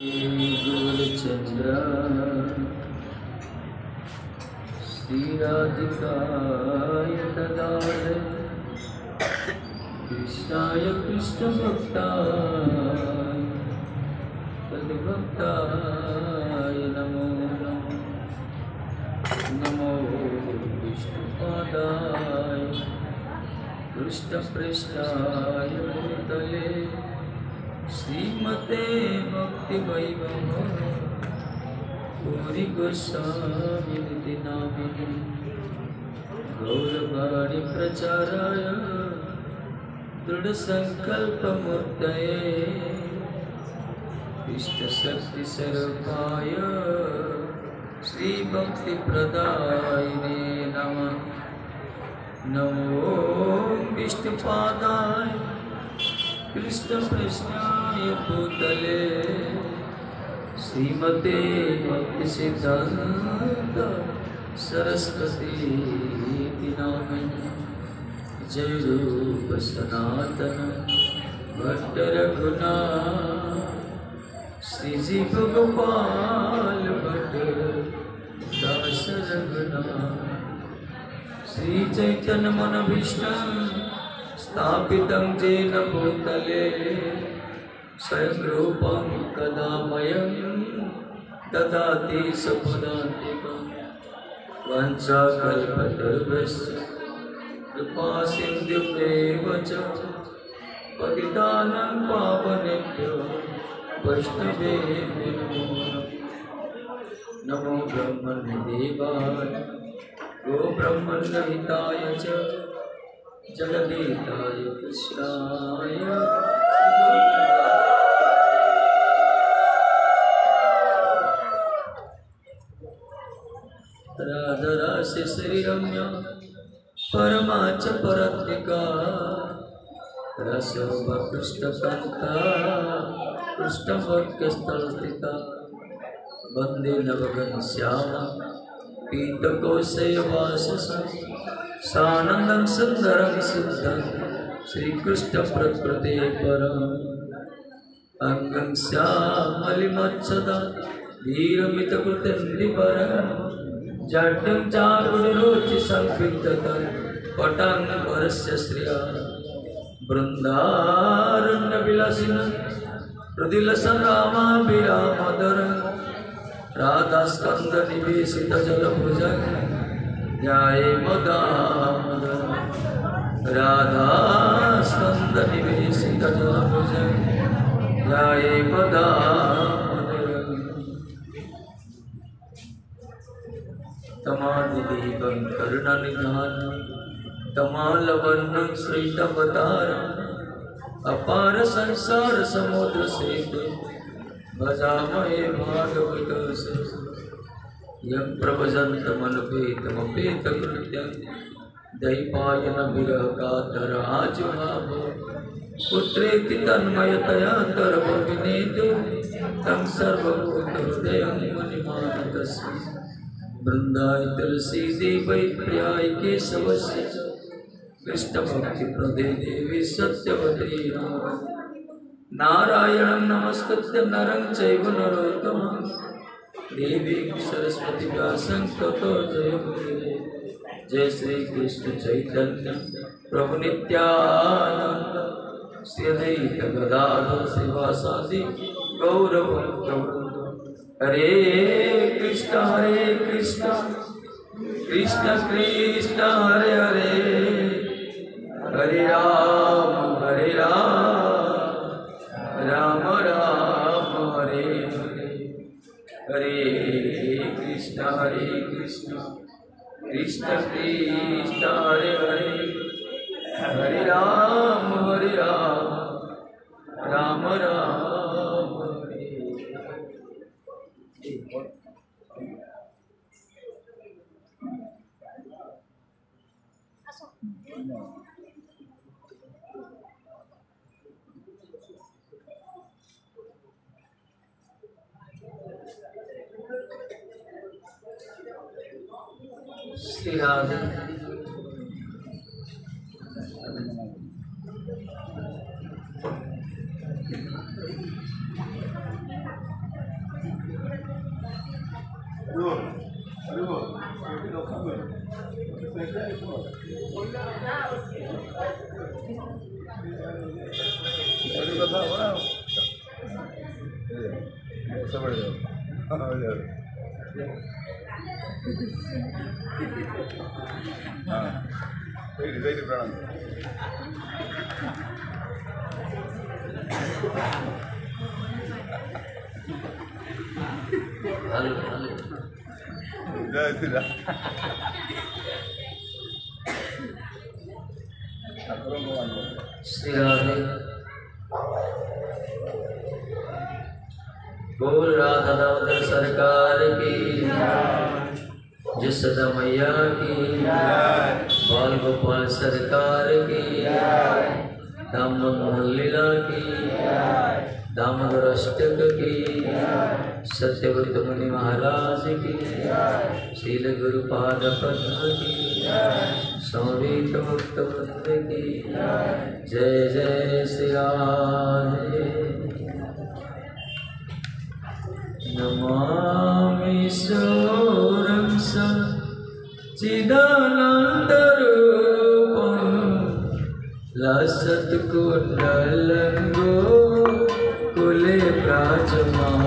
गुरुचन्द्र श्रीराधिकाय तदालय कृष्णाय कृष्णभक्ताय तद्भक्ताय नमो नमः। नमो विष्णुपादाय कृष्णप्रेष्ठाय भूतले श्रीमते भक्तिवैभव गौरी गोस्वामिनिति नामिने गौरवाणी प्रचाराय दृढसङ्कल्पमूर्तये इष्टशक्तिस्वरूपाय श्रीभक्तिप्रदायिने नमः। नमो विष्णुपादाय कृष्णप्रेष्ठाय भूतले श्रीमते भक्तिसिद्धान्त सरस्वती नामिने जय रूप सनातन भट्ट रघुनाथ श्री भगवान भट्ट दास रघुनाथ श्री चैतन्य मन भीष्टं स्थापितं येन भूतले स्वयं रूपं कदा मह्यं ददाति स्वपदान्तिकं वंशाकल्पतरुभ्यश्च कृपा सिन्धुभ्येव च पतितानां पावनेभ्यो वैष्णवेभ्यो नमो ब्रह्मण्यदेवाय गो ब्रह्मण्यहिताय च जगदीताय कृष्णाय राधरास्य श्रीरम्या परमा च परत्रिका रसोपकृष्टकान्ता कृष्णभक्तस्थलस्थिता वन्दे नवघनश्यामा पीतकोशयवाससं सानन्दं सुन्दरं शुद्धं श्रीकृष्णप्रकृते परम् अङ्गं श्यामलिमच्छदा धीरमितकृतिर्निबरं जाड्यं चारुरुचिसंविद्धतं पटाङ्गपरस्य श्रिया बृन्दारण्यविलासिनं हृदिलसरामाभिरामदरं राधास्कन्दनिवेशितजलभुजं ध्यायेमदामोदरं राधास्कन्दनिवेशितजलभुजं ध्यायेमदामोदरं तमादिदेवं करुणानिधानं तमालवर्णं श्रीतवतारम् अपार संसार समुद्र सेतु भजामहे भागवतस्य यं प्रभजन्तमनुपेतमपेतकृत्यं दैपायनविरहकातराजुहाव पुत्रेति तन्मयतया तरवविनेतु तं सर्वभूतहृदयं मुनिमानतस्मै वृन्दाय तुलसीदेवै प्रियाय केशवस्य च कृष्णभक्तिप्रदे देवी सत्यवती नारायणं नमस्कृत्य नरं चैव नरोत्तमं देवीं सरस्वती व्यासं ततो जयमुदीरये। जय श्री कृष्ण चैतन्य प्रभु नित्यानंद श्री अद्वैत गदाधर श्रीवासादि गौरभक्तवृंद। हरे कृष्ण कृष्ण कृष्ण हरे हरे हरे राम राम राम हरे हरे हरे कृष्ण कृष्ण कृष्ण हरे हरे हरे राम राम राम हरे। श्री राधे श्री राधे बोल राधा दामोदर सरकार की, जसोदा मैया की, बाल गोपाल सरकार की, दामोदर लीला की, दामोदर अष्टक की, सत्यव्रत मुनि महाराज की, शील गुरुपाद पद्म की, संगीत मुक्त वृंद की, जय जय श्री राधे। नमामि शौरं सच्चिदानन्दरूपं लसत्कुण्डलं गोकुले विराजमानम्।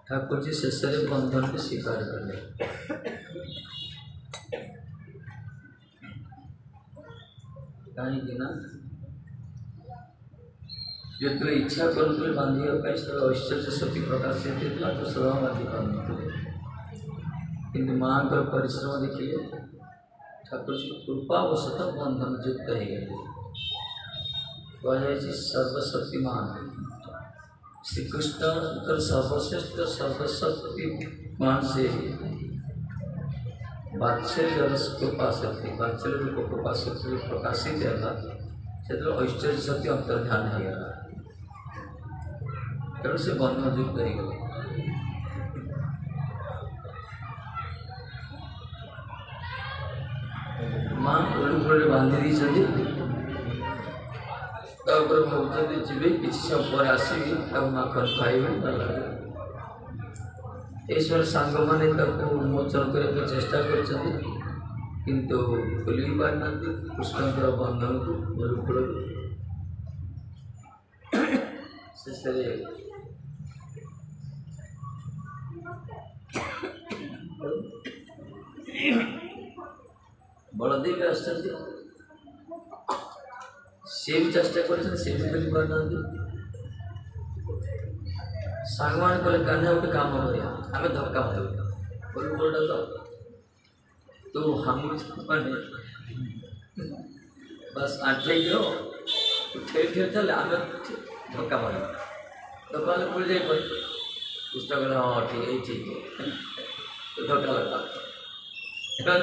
ठाकुर जी शेषरे बंधन को स्वीकार कर ले। कहीं जो इच्छा करूँ बांधिया ऐश्वर्य शक्ति प्रकाशित होता तो सदा बांधि पार कि माँ को परिश्रम देखिए ठाकुर जी कृपावशतः बंधन युक्त हो गए। कह सर्वशक्तिमान श्रीकृष्ण उत्तर सर्वश्रेष्ठ सर्वशक्तिमान से वात्सल्य रस कृपा शक्ति वात्सल्य रूप कृपा शक्ति प्रकाशित है से ऐश्वर्य शक्ति अंतर्ध्यान हो गया तेणु से बंधन युक्त हो गए। माँ ओली फुले बांधि दी भावुँ जी कि समय पर आसवि माखन खाइबे ईश्वर सांग मैंने उन्मोचन करने चेष्टा किंतु खोल पारि कृष्ण बंधन को ओली फुल शेष बलदेव आश्चर्य सी भी चेष्टा कर सांग मैंने कहले कान्हा गोटे काम करिया आम धक्का मार बोलटा तो हम मैंने बस आठे ठेल ठेल चल आम धक्का मार तो कहले पड़ जाए पुस्तक हाँ ठीक है ठीक धक्का लगा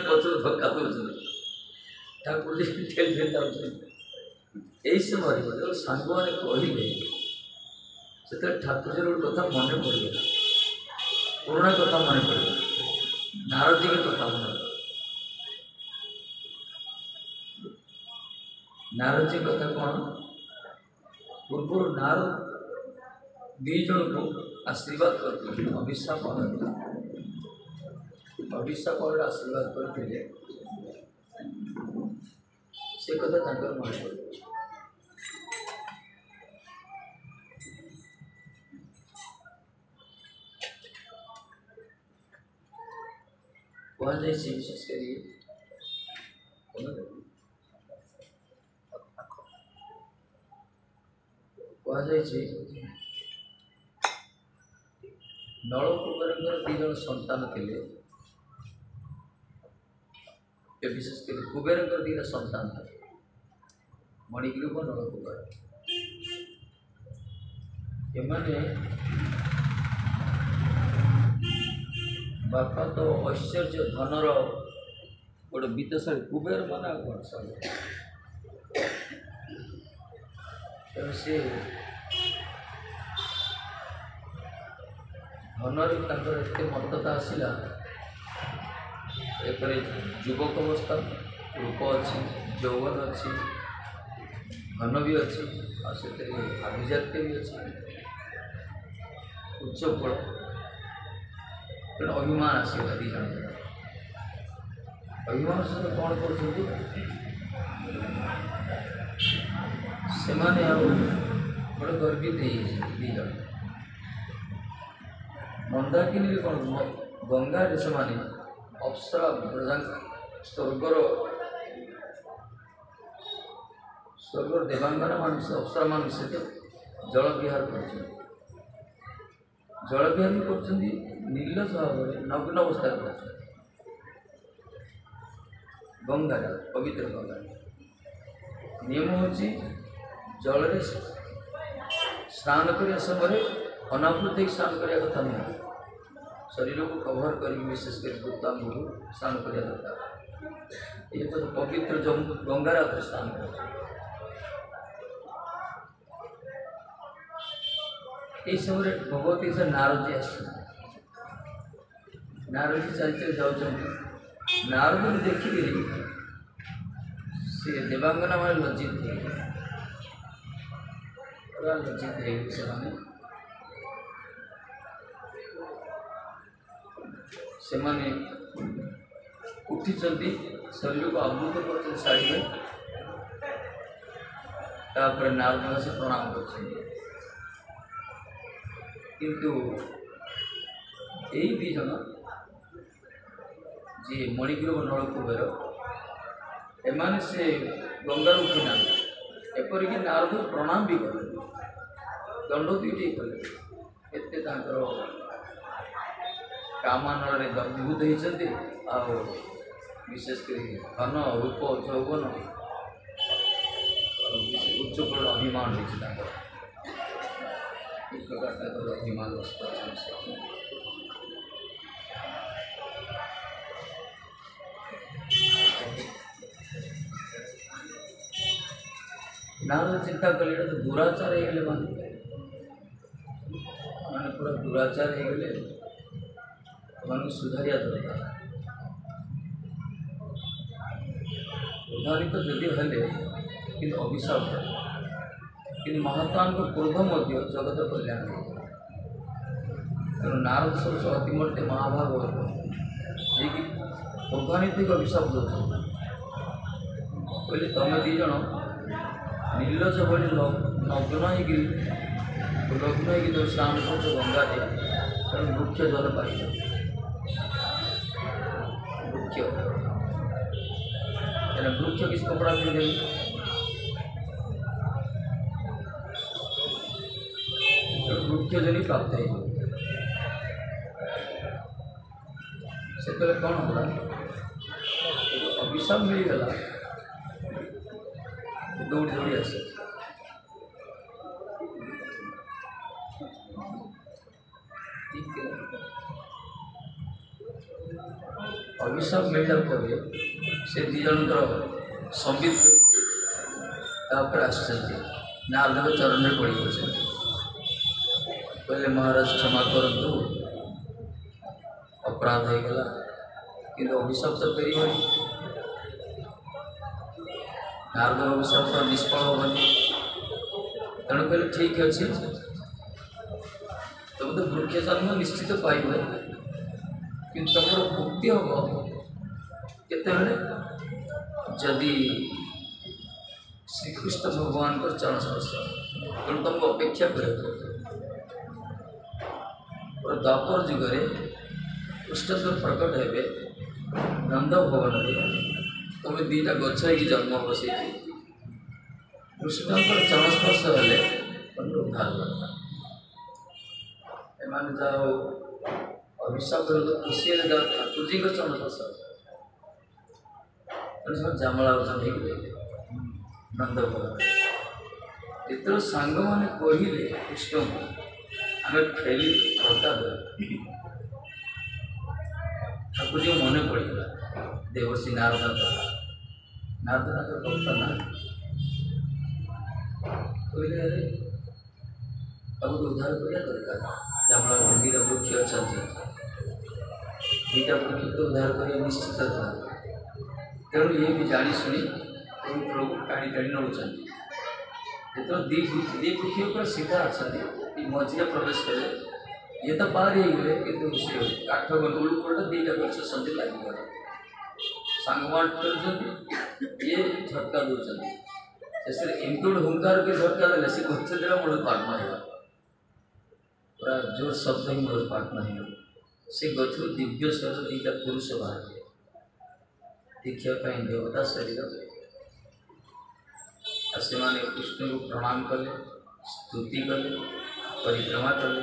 पचर धक्का दूसरे ठाकुर जी ठेल ठेल जाऊँ यही समय जो सांग मैंने कहले से ठाकुर जी गोटे कथा मन पड़गला पुराणा कथा मन पड़गला नारद जी के कथा मन नारद जी कथा कौन पूर्व नारद दीज को आशीर्वाद करते अभिशाप आशीर्वाद करते से कथा मन पड़ विशेष करिए नलकुबर दीज सन्तान थे विशेष कर कुबेर दीटा सन्तान थे मणिग्रीव नलकुबर एमाने बापा तो ऐश्वर्य धनर गोटे वित्तशाली कुबेर माना कौन सब तेणु सी धनर एत मत्तता आसला एक युवक अवस्था रूप अच्छी यौवन अच्छी धन भी अच्छी आभिजात्य भी अच्छी उच्च फल अभिमान आसला दी जन अभिमान सहित कौन कर गोटे गर्वित दी जन मंदाकिनी कौन गंगा से अप्सरा स्वर्गर देवांगना मान से अप्सरा मान सहित जल विहार कर जल विहार भी कर निर्लज भाव नग्न अवस्था गंगा पवित्र गंगा नियम हूँ जल स्नान करने समय अनावृत स्नान करने कथा नुह शरीर को कवर कर विशेष कर वृत्तांग स्नान करने दरकार ये तो पवित्र गंगार स्नान कर समय भगवती से नारद जी नारद जी चल चल जाऊँ नारद जी देखिए सी देवांगना मैंने लज्जित लज्जित से उठी शरीर को आवृत कर शाढ़ी में तापर नारद से प्रणाम कर जन जी मणिग्रीव नलकुबेर एमाने से गंगार उठी ना एपरिक नारद प्रणाम भी कले दंड दुईटे कले एत कामान दंभीभूत होती विशेष कर धन रूप यौवन उच्च फल अभिमान होती अभिमान नारद चिंता कले तो दुराचार हो गले माने पूरा दुराचार हो गले मान सुधारिया दरकार उदाहरित जदि हेले कि अभिशाप कि महात्मा क्रोध जगत कल्याण तेणु नारद सब अतिमूर्ति महाभाग जी कि क्रोधान्वित अभिशाप दो कहले तुम दीज निर्लज भाई नग्न लग्न है जो स्नान करते गंगा रे कारण मुख्य जल पाई मुख्य मुख्य किस कपड़ा पिंधे मुख्य जन प्राप्त है से कौन होला अभिशाप मिलगला दौड़ी दौड़ी आस अभिशाप मिलला पर से दी जनकर संबित नारद चरण में पड़ गए कहले महाराज क्षमा करंतु अपराध हो गला कि अभिशाप तो फेरी हो नारद अभिशाप तो निष्फल होनी तेणु कहले ठीक अच्छे तुम तो वृक्ष जन्म निश्चित पाइब कि तुम मुक्ति हम केतबेले जदि श्रीकृष्ण भगवान को चरण स्पर्श तेणु तुमको अपेक्षा कर द्वापर जुगे कृष्ण प्रकट हे नंद भवन तुम दीटा गच जन्म बस कृष्ण चरण स्पर्श हेले उद्धार करता एम जाओ अभिशाप खुशी ठाकुर जी को चरण स्पर्श जामला नंद भवन जिते सांग मैंने कहले कृष्ण को आम खेली धक्का दे ठाकुर जी मन पड़ा देवर्षि नारद नारद भक्त ना कहले उद्धार करने दरकार जहाँ दीटा वृक्ष अच्छा दीटा वृक्ष तो उद्धार कर निश्चित था तेणु ये भी जाणी शुणी लोग टाणी टाणी नौचान जो दी वृक्ष पर सीधा अच्छा मझे प्रवेश करे ये तो पार ही गए कि काठ उलूपटा दीटा गच सन्धि लगे सांगवाट कर ये झटका दौरान शेष एमती गोटे हुंकार के झटका देने से गच देगा मूल पाठ ना पूरा जोर शब्द ही मूल पाठ ना से गच दिव्य स्वर दीटा पुरुष बाहर दीक्षापी देवता शरीर से कृष्ण को प्रणाम कले स्तुति कले परिक्रमा कले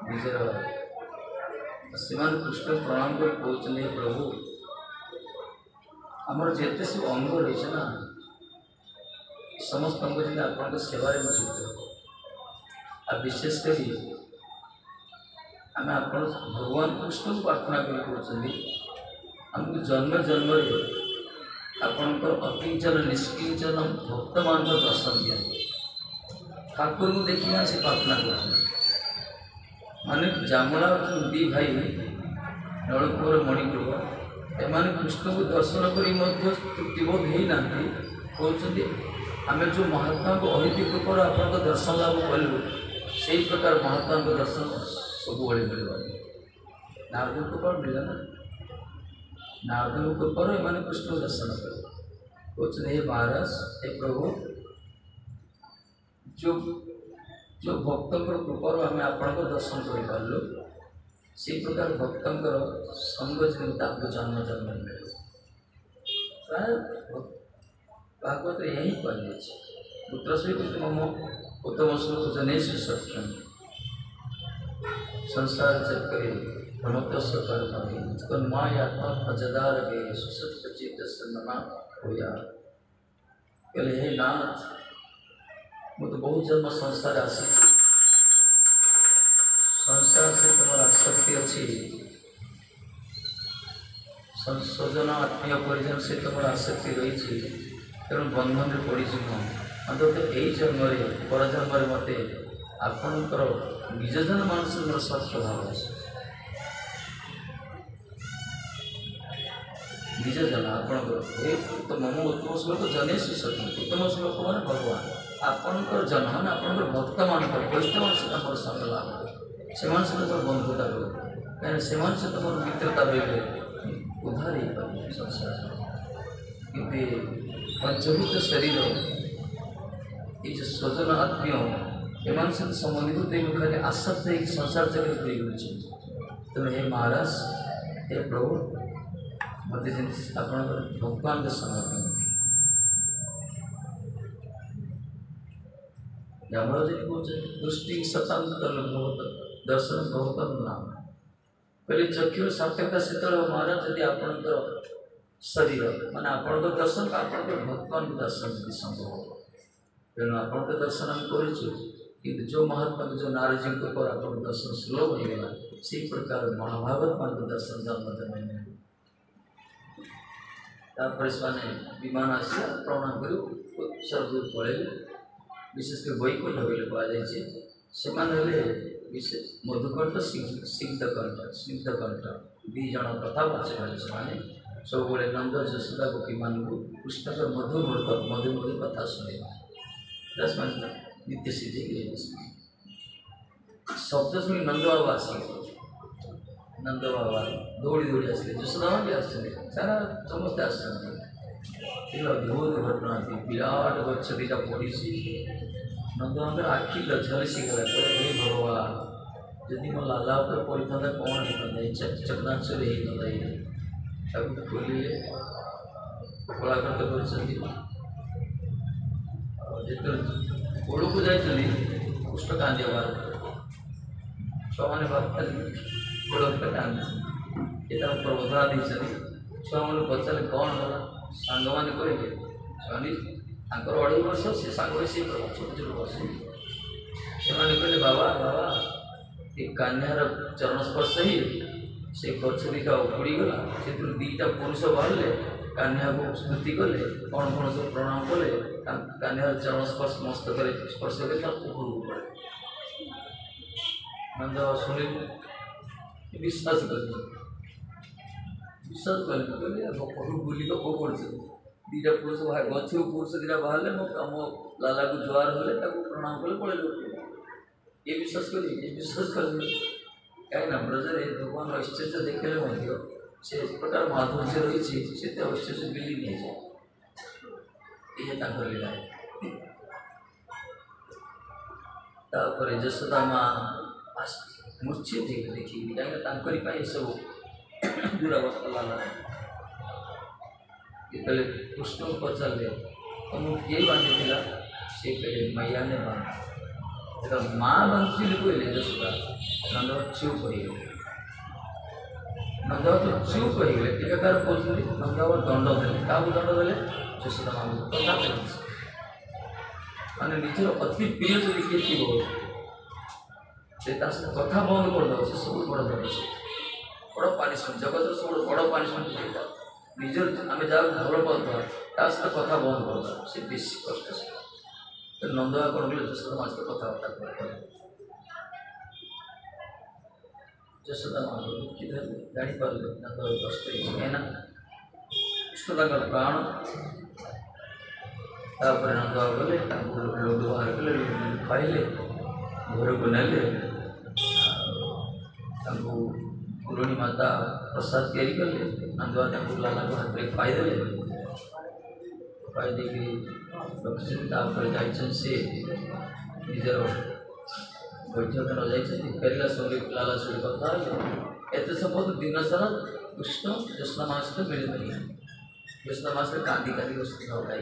निजर से कृष्ण प्रणाम कर कहते प्रभु आमर जिते सब अंग रही ना समस्त अंग जब आपण सेवार नियुक्त आ विशेषकर आम आप भगवान कृष्ण को प्रार्थना कर आमको जन्म जन्म आपणकर अकिंचन निष्किंचन भक्त मान दर्शन दिया ठाकुर को देखिए से प्रार्थना कर माने जामला दी भाई नलकूर मणिपुर एम कृष्ण को दर्शन कर तृप्तिबोध होना कहते आम जो महात्मा को अहित कृपर आप दर्शन लाभ कलु से प्रकार महात्मा को दर्शन सब मिल नारद कृपा मिला ना नारद कृपर एम कृष्ण को दर्शन कर कहते हे महाराज हे प्रभु जो जो भक्तर कृपर आम आपण दर्शन कर पार्लु से प्रकार भक्तर संग जमीन जन्म जन्म मिले प्राय भागवत यही कहले पुत्र श्री मम उत्तम श्लोक जनेश सत्यम संसार चक्रे प्रमत्त सकर मायात्मा अजदार के सुसत चित्त सन्ना होया कहले हे नाथ मुझे तो बहुत जन्म संसार आसी संसार से तुम्हारा आसक्ति अच्छी संशोधन आत्मीय परिजन से तुम्हारा आसक्ति रही तेणु बंधन में पड़ी अंत यही जन्म पर जन्म मत आपणकर निज जन मानस मोर स्वास्थ्य भाव निज जन आप मम उत्तम श्लोक जनेश सत्य उत्तम श्लोक मान भगवान आपणकर जन मान आपणकर भक्त मान वैष्णव से मोर संग लाभ से बंधुता करो कहीं से मोर मित्रता बेले उधार ही पारे संसार कि पंचभूत शरीर ये जो स्वजन आत्मीय एमान सहित संबंधित होते खाली आसक्त एक संसार चक्र घूरी बुलूँ तेणु हे महाराज हे प्रभु मत आप भगवान के समर्पण यमराज कहे दृष्टि शतांतर दर्शन बहुत नाम पहले चक्षुर सार्थकता से महाराज यदि आपणकर शरीर माने आपण दर्शन आपण भगवान दर्शन यदि संभव हो तेणु आपण दर्शन आम कर जो महात्मा जो नारजी पर आप दर्शन सुलभ होगा से प्रकार महाभागवत मान दर्शन जन्म तापर से विमान आस प्रणाम कर सर्वदूर पड़े विशेषकर वैकुंठ बोले कहुए विशेष मधुकंठ स्निग्धकंठ दी जन कथा बाचे से सब नंद यशोदा गोपी मान कृष्णकर मधुर मधुर कथा शुणे नित्य सिद्धि शब्द शुणी नंद बाबा आस नंद बाबा दौड़ी दौड़ी आसे यशोदा भी आसते सारा समस्ते आसते अद्भुत घटना थी विराट गच्छ दीटा पड़ी नंद बाबा आखि झलसी गला हे भगवान जदि मो लाला पड़ता कौन होता चकनाचर होता खोलिए कलाकृत कर गोड़ को जाइली कृष्ण कांदिया बार छुआ मैंने बात गोड़ कांदी ये प्रबोधना देती छुआ मैंने पचारे कौन है सांग मैंने कहले छुआ अढ़ाई वर्ष से सांग सी छोट छोट वर्ष से कहले बाबा बाबा ये कान्यार चरण स्पर्श ही से गच्छ दीटा उखड़गला से दीटा पुरुष बाहर कान्या को स्तुति कले कौन कौन सब प्रणाम कले कान्यार चरण स्पर्श मस्तक स्पर्श कर उपरक पड़े नंद शुणी विश्वास कले बुलिक कौ पड़े दीटा पुरुष बाहर गच्छ पुरुष दीटा बाहर मो लाला को जुआर होले प्रणाम कले पड़े ये विश्वास कर कहीं ब्रजर भगवान ऐश्वर्य देखने से प्रकार माधुर्य रही से ऐश्वर्य बिली नहीं जाए ये लीला तापर यशोदा माँ मूर्छित देखी कहीं सब दुरावस्था लाला ये कृष्ण को पचारे तुम किए बांधी से कहे मैया ने बांधा माँ बांधी कहले यशोदा नंद चुप हो गए नंद तो चुप हो गए टीकाकार कहते नंद दंड देते क्या दंड देले यशोदा माँ कथा माने निजर अति प्रिय जो किए थी से कथा बंद करदे से सब बड़ दंड बड़ पानिशमेंट जगत सब बड़ पानिशमेंट निजर आम जहाँ भल पाता कथा बंद करदे से बेसी कष्ट से नंदा कौन कले यशोदा माँ सहित कथबार्ता कर यशोदा माँ दुखी धरले जापारे नंद कष्ट है कृष्ण प्राण तापर नंद गले लड्डू बाहर कले खाइले घर को नेले पुराणी माता प्रसाद तैयारी कले नंद लाला हाथ में खाईदे खाईदे रखी से निजर बैठक न जाइए फेरला संगे लाला सहित कथा एत सब दिन सारा कृष्ण यशोदा माँ सहित मिल नहीं यशोदा माँ सहित कांदी कांदी वस्तु उठाई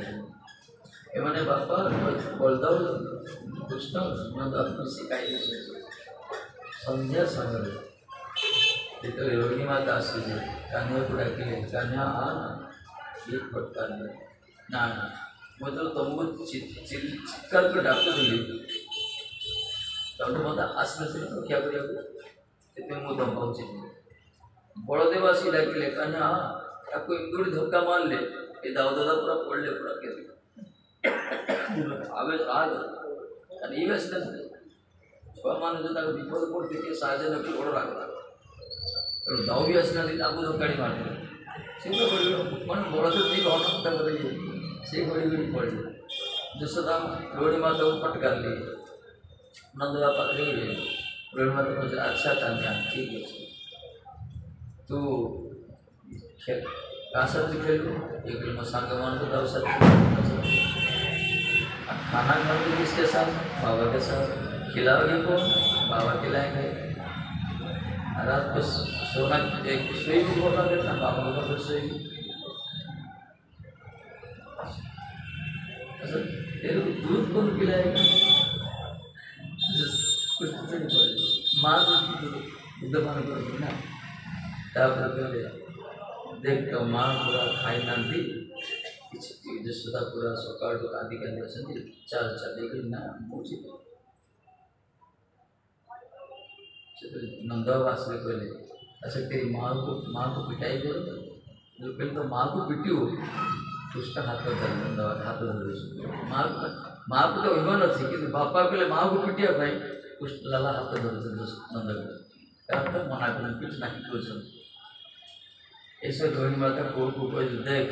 एमाने बापा बलदाव कृष्ण नंद मिसी खाई संध्या समय जो रोहिणी माता आसिले कान्हा को डाकिले कान्हा आना ये फटकार ना मतलब तुमको चित्कार कर डाक दिली तब मत आसना रक्षा करा मुझे दम पाँच बड़देव आसी डाकिले कान्हा आपको इंदुड़ी धक्का मार ले ये दाऊ दादा पूरा पड़े पूरा के आगे आगे ये आसना छुआ मान जो विपद पड़ती थी साहय नक्की बड़ रखा दाऊ भी आसना आपको धक्काड़ी मार से मैं बड़ से नहीं अनंत कर से घड़ी घड़ी पड़े यशोदा रोहिणी माता को फटकार ली नंद बापा रोहिणी माता को अच्छा कान्या ठीक है तू कहाँ साथ खेलू एक मैं सांग मान को दाऊ साथ खाना खाऊंगी किसके साथ बाबा के साथ खिलाओगे कौन? बाबा खिलाएंगे। रात को सोना एक सुई भी बोला देता बाबा का तो सुई। अच्छा तेरे को दूध कौन पिलाएगा? कुछ तो नहीं बोले माँ दूध पान करोगे ना। तापर देख तो माँ पूरा खाई नांती यशोदा पूरा सकाळ आदि के अंदर चाल चलेगी ना मुझे नंदावास में कहले अच्छा तेरी माँ को पिटाई करो जो पहले तो माँ को पिटियो उसका हाथ पर नंदावास हाथ धर माँ को तो अभिमान अच्छी कि बापा कहले माँ को पिटिया भाई उस लाला हाथ धर नंदा को मना कर पिट ना कि ऐसे रोहिणी माता को देख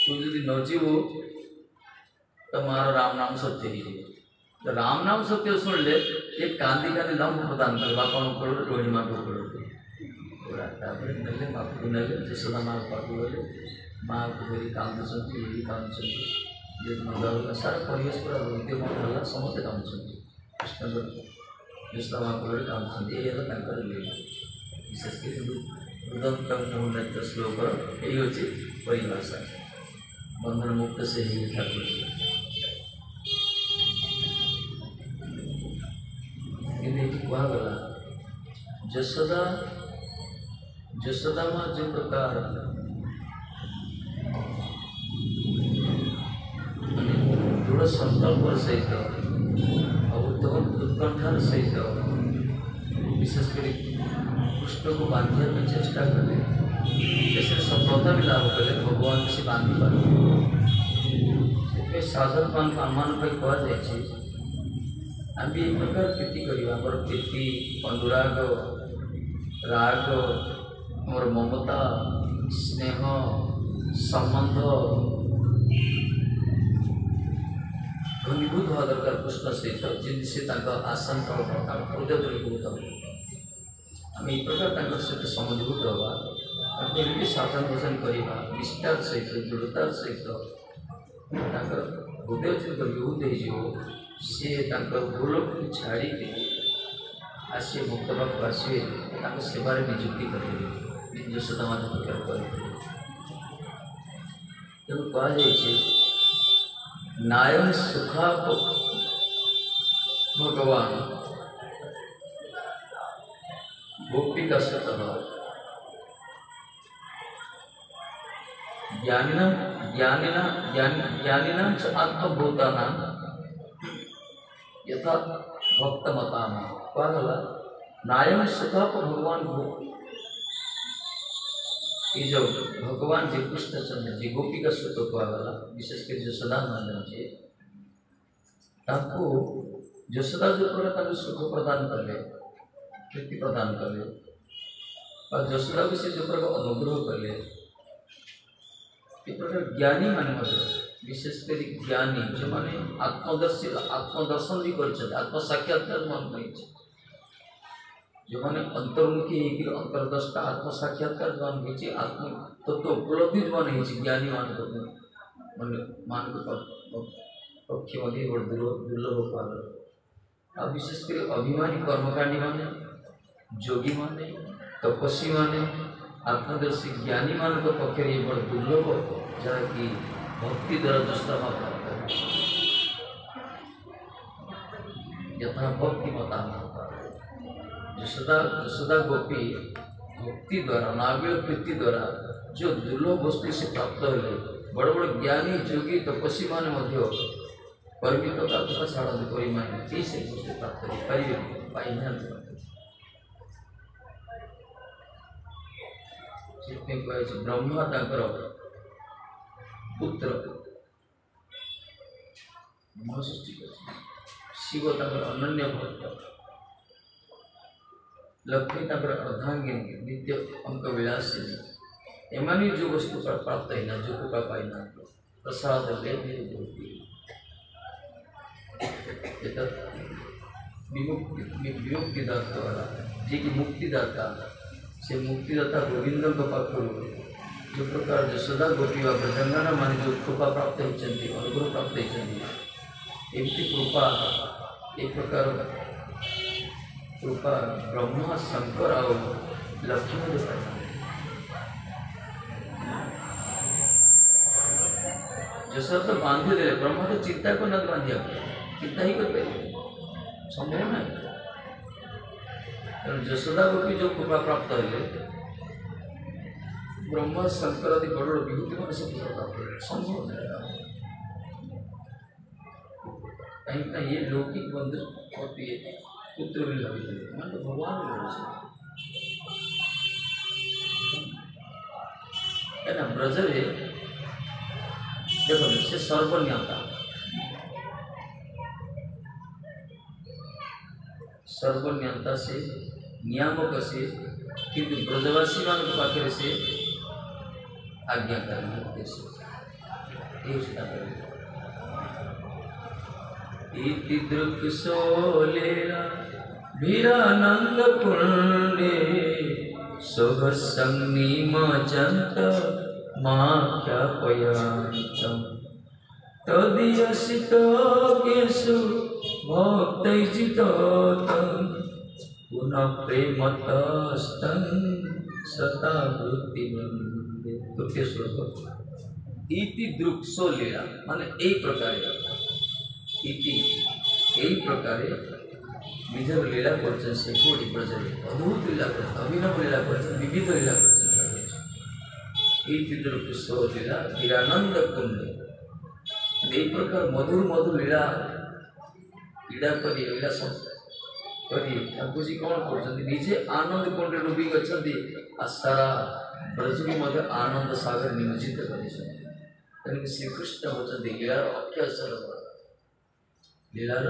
तू यदि नजीबू तो मारो राम नाम सत्य ही तो राम नाम सत्य सुन ले एक कांदी कांदी लंब प्रदान कर बापा को रोहिणी माँ को पूरा नल्ले माँ को नल्ले यशोदा माँ पाक माँ को मेरी काम मेरी काम सारा परिवेश पूरा विद्यमान है समस्ते काम कृष्ण यशोदा माँ को काम विशेषकर रुदंत श्लोक यही हूँ परिभाषा बंधन मुक्त से ही ठाकुर कहगला यशोदा माँ जो प्रकार दृढ़ संकल्प सहित उत्कंठार सहित विशेषकर कृष्ण को बांधने में चेष्टा करें जैसे सफलता भी लाभ करें भगवान से बांधी पारे साधक मान पर कहुए आम एक प्रकार प्रीति करवा प्रीति अनुराग राग मोर ममता स्नेह संबंध घनीभूत हवा दरकार कृष्ण सहित जिनसे आसन हृदय दूरीभूत आम एक प्रकार सहित समझभूत हवा साधन भोजन करवा निष्ठार सहित दृढ़तार सहित हृदय चिंत विभूत हो सी भूल छाड़ी आसे मुक्त पाक आसवे सेवार निजुक्ति करेंगे यशोदा माता प्रचार करें तेणु कहुई नायन सुखा भगवान गोपिका सुत ज्ञानिनां च आत्मभूतानां यथा भक्तमताम कहला नायम सुखा भगवान ये जो भगवान जी कृष्णचंद्र जी गोपिका सुत कहला विशेषकर यशोदा नंदन जी यशोदा जो प्रकार सुख प्रदान कले प्रीति प्रदान कले और यशोदा को से जो प्रकार अनुग्रह कले एक प्रकार ज्ञानी मान विशेषकर ज्ञानी जो मैंने आत्मदर्शन भी कर आत्म साक्षात्कार मन कर जो मैंने अंतर्मुखी अंतर्दष्टा आत्म साक्षात्कार मन हो आत्म तत्व उपलब्धि मन हो ज्ञानी मान पक्षी दुर्लभ पाल आ विशेषकर अभिमानी कर्मकांडी माने जोगी माने तपस्वी माने आत्मदर्शी ज्ञानी मान पक्ष ये बड़ दुर्लभ जहाँकि भक्ति द्वारा यशोदा प्राप्त यथा भक्ति मता यशोदा गोपी भक्ति द्वारा नाविल प्रीति द्वारा जो दुर्लभ वस्तु से प्राप्त हुए बड़ बड़ ज्ञानी योगी तपस्वी मान परिमित तथा साधन करी से वस्तु प्राप्त पाई ब्रह्मा पुत्र सृष्टि शिव अनन्य भक्त लक्ष्मी अर्धांगिनी नित्य अंक विलासी एमानी जो वस्तु प्राप्त है जो कृपा पाई प्रसाद विमुक्तिदाता वाला जी की मुक्तिदाता से मुक्तिदाता गोविंद पाखर जो प्रकार यशोदा गोपी व ब्रजंगना मान जो कृपा प्राप्त होती अनुग्रह प्राप्त होती कृपा एक प्रकार कृपा ब्रह्मा शंकर और लक्ष्मी पाए जसोदा तो बांधि दे ब्रह्मा तो चिंता को न बांधिया चिंता ही कर संभव ना तेणु जसोदा को भी जो कृपा प्राप्त है ब्रह्मा शंकर आदि बड़ बड़ विभूति मान सब प्राप्त संभव नहीं कहीं ये लौकिक बंधु और पुत्र भी लगे मान तो भगवान है ना ब्रजर है देखो से सर्वज्ञता सर्वज्ञता से नियामक से किंतु ब्रजवासी मान पाखे से आज्ञा करना इति दृक् सोलेरा वीरानंद पुण्ये शुभ संनिमजंत माख्यापयन्तम् तदीयसितो केषु भक्तैर्जितोतं पुनः प्रेमतस्तं सता वृत्तिमन्दे। तृतीय श्लोक इति दृक् सोलेरा माने एक प्रकार इति यही प्रकार निजर लीला कर से कोटि ब्रजर अद्भुत लीला कर अभिनव लीला कर विविध लीला कर लीला वीरानंद कुंड यही प्रकार मधुर मधुर लीला लीला कर लीला सब ठाकुर जी कौन कर निजे आनंद कुंड डूबी गति सारा ब्रज को आनंद सागर निमज्जित कर श्रीकृष्ण होती लीलार अक्षय सरोवर लीलार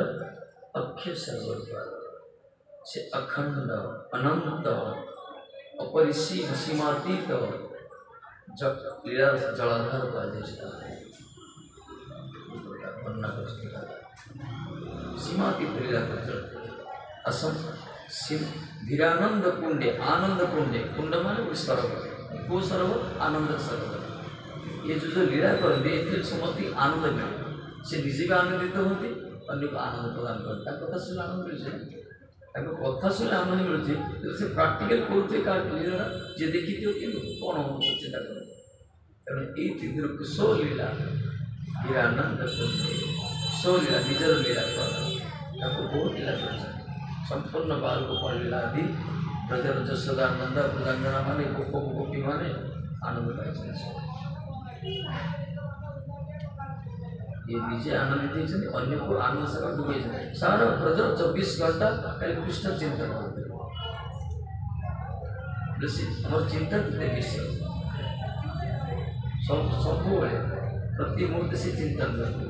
अक्षय सरोवर से अखंड अनंत अपरिसीम सीमातीत लीला जलाधार का सीमातीत लीला असम धीरानंद कुंडे आनंद कुंडे कुंड माने सरोवर वो सरोवर आनंद सरोवर ये जो लीला करते समस्त आनंद मिले से निजे भी आनंदित होती अन्य को आनंद प्रदान करता कथा शुणी आनंद मिलছে कथा शुणी आनंद मिलছে से प्राक्टिकल करते लीला जे देखी कौन चिंता कर तेणु ये दृक् सो लीला वीरानंद सो लीला निजर लीला बहुत लीला कर संपूर्ण बाल गोपाल लीला आदि ब्रजर जशोदा नंदा प्रजांगना माने गोप गोपी माने आनंद पाए ये निजे आनंदित होती अन्य को आनंद सका डूबे सारा ब्रज 24 घंटा खाली कृष्ण चिंतन करते हमार चिंतन विषय सब प्रति मुहूर्त से चिंतन करते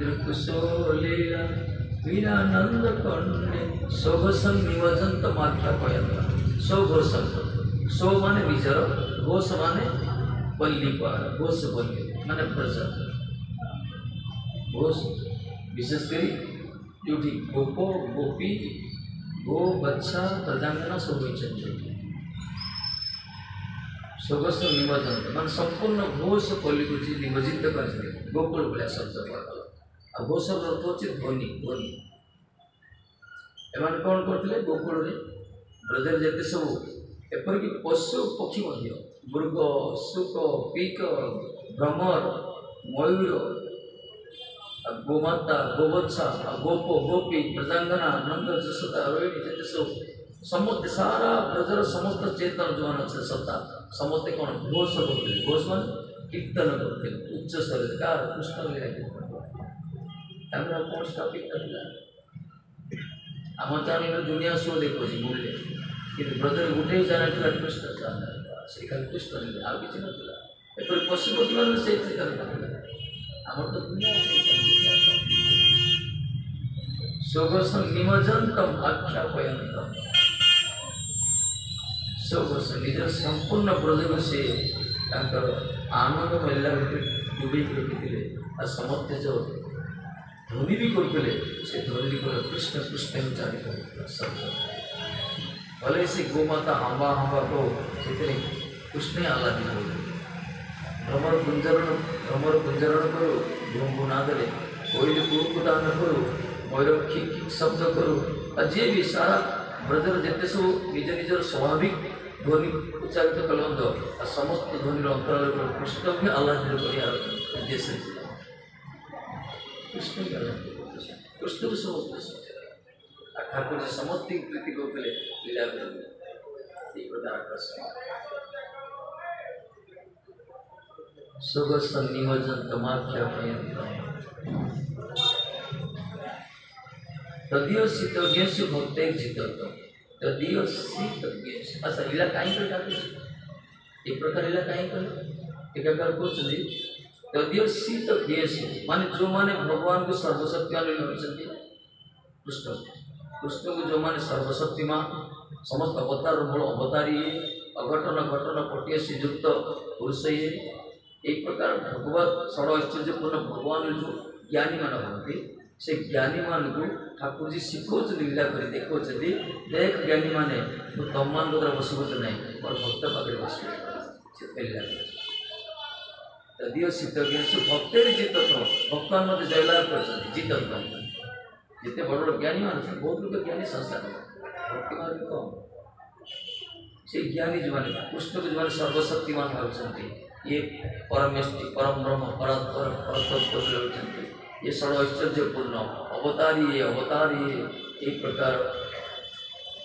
दृक् सोलेरा वीरानंद कुंडे शोभ संनिमजंत माख्यापयन्तम् सौघोषम सौ माने निजर घोष माने पल्ली पर घोष पल्ली माने ब्रज घोष विशेषकर जो गोप गोपी गो बच्चा प्रजांगना सब स्वगस निमज्जित मान संपूर्ण घोष पल्ली को निमज्जित कर गोकुल भाया शब्द आ घोष अर्थ हो ध्वनि ध्वनि एम कौन करते गोकुल ब्रजर जिते सब एपरिक पशु पक्षी मृग शुक पीक भ्रमर मयूर गोमाता गोवत्सा गोप गोपी प्रजांगना नंद जशोदा रोहिणी जिते सब समस्त सारा ब्रजर समस्त चेतन जो अच्छे सत्ता समस्ते कौन घोष करते घोष मान कीर्तन करते उच्च स्वर कार कृष्ण लीला कौन टॉपिक आम चैनल दुनिया शो देखो मूल्य कि ब्रजर गोटे जाना कृष्ण से खाली कृष्ण लीला आ कि ना पशुपति मान से आम तो दुनिया स्वगस निमज्जन्तम आख्यापयन्तम् स्वगस निज संपूर्ण ब्रज को से आनंद महिला डूबे रखी आ समस्ते जो ध्वनि भी करते से ध्वनि कृष्ण कृष्ण उच्चारित शब्द भले से गोमाता हवा हवा को कृष्ण आह्लादित हो भ्रमर गुंजरण करू भूनादरे कोई कुकुदान करू मयूर खिक खिक शब्द करू और जे भी सारा ब्रजर जिते सब निज निजर स्वाभाविक ध्वनि उच्चारित कलंद और समस्त ध्वनि अंतराल कृष्ण भी आह्लादित उद्देश्य कृष्ण भी कृष्ण भी समस्त ठाकुर जी समस्त प्रीति करते लीला प्रकार सुगसन्निमज्जन तमाख्या तदीयसी तज्ञस्य भक्तेर जितत तदीयसी तज्ञस्य अच्छा लीला कहीं कर ठाकुर एक प्रकार लीला कहीं कर टीकाकार कहते तदीयसी तज्ञस्य माने जो माने भगवान को सर्वशक्तिमान भावुंट कृष्ण कृष्ण को जो माने सर्वशक्तिमान समस्त अवतार मूल अवतारी अघटन घटन पटिया श्रीयुक्त पुरुष ये एक प्रकार भगवत षड ऐश्वर्यपूर्ण भगवान जो ज्ञानी मान भावती से ज्ञानी मान को ठाकुर जी शिखौच लीला कर देखो देख ज्ञानी माने तो तुम मान द्वारा बसबूत नहीं और भक्त पाखे बस लीला तदीय शीतज्ञ भक्तेर जीत भक्तान मत जयलाभ कर जीत जिते बड़ बड़ ज्ञानी मान बहुत लोग ज्ञानी संसार भक्ति मान कम से ज्ञानी जो मैंने कृष्ण को जो मैंने सर्वशक्तिमान भावुंट ये परमेष्टि परम ब्रह्म परतत्व ये षड ऐश्वर्यपूर्ण अवतारी एक प्रकार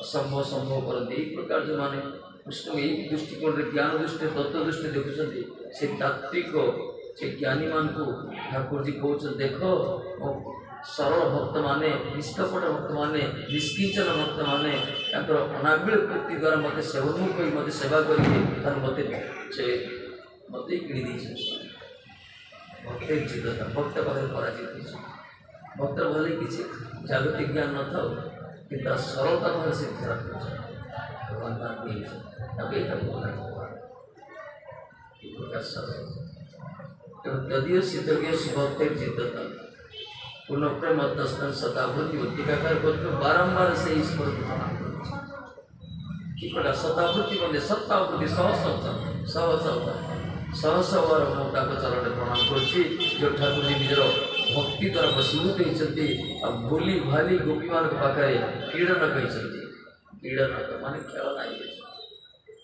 असंभव संभव करते एक प्रकार जो माने कृष्ण यही दृष्टिकोण ज्ञान दृष्टि तत्व दृष्टि देखुं से तात्विक से ज्ञानी मान को ठाकुर जी कहते देखो सरल भक्त माने निष्कपट भक्त माने निष्किंचन भक्त माने अनाबिल वृत्ति द्वारा मत सेवनमुख मत सेवा करके मत मत किणी भक्त जीतता भक्त पाखे पराजित भक्त भले किसी जागतिक ज्ञान न था कि सरलता भाव से खराब भगवान तदीय शीतज्ञ भक्त जीतता पुनः प्रेम दस्तन शताब्दी टीकाकार बारंबार से ईश्वर की प्रकार शताब्दी बंदे शताब्दी सहस बार मोटा चरण प्रणाम कर ठाकुर जी निजर भक्ति द्वारा बसीभूत होती भूली भाली गोपी मान पाखे क्रीडन कहते क्रीडन माने खेलना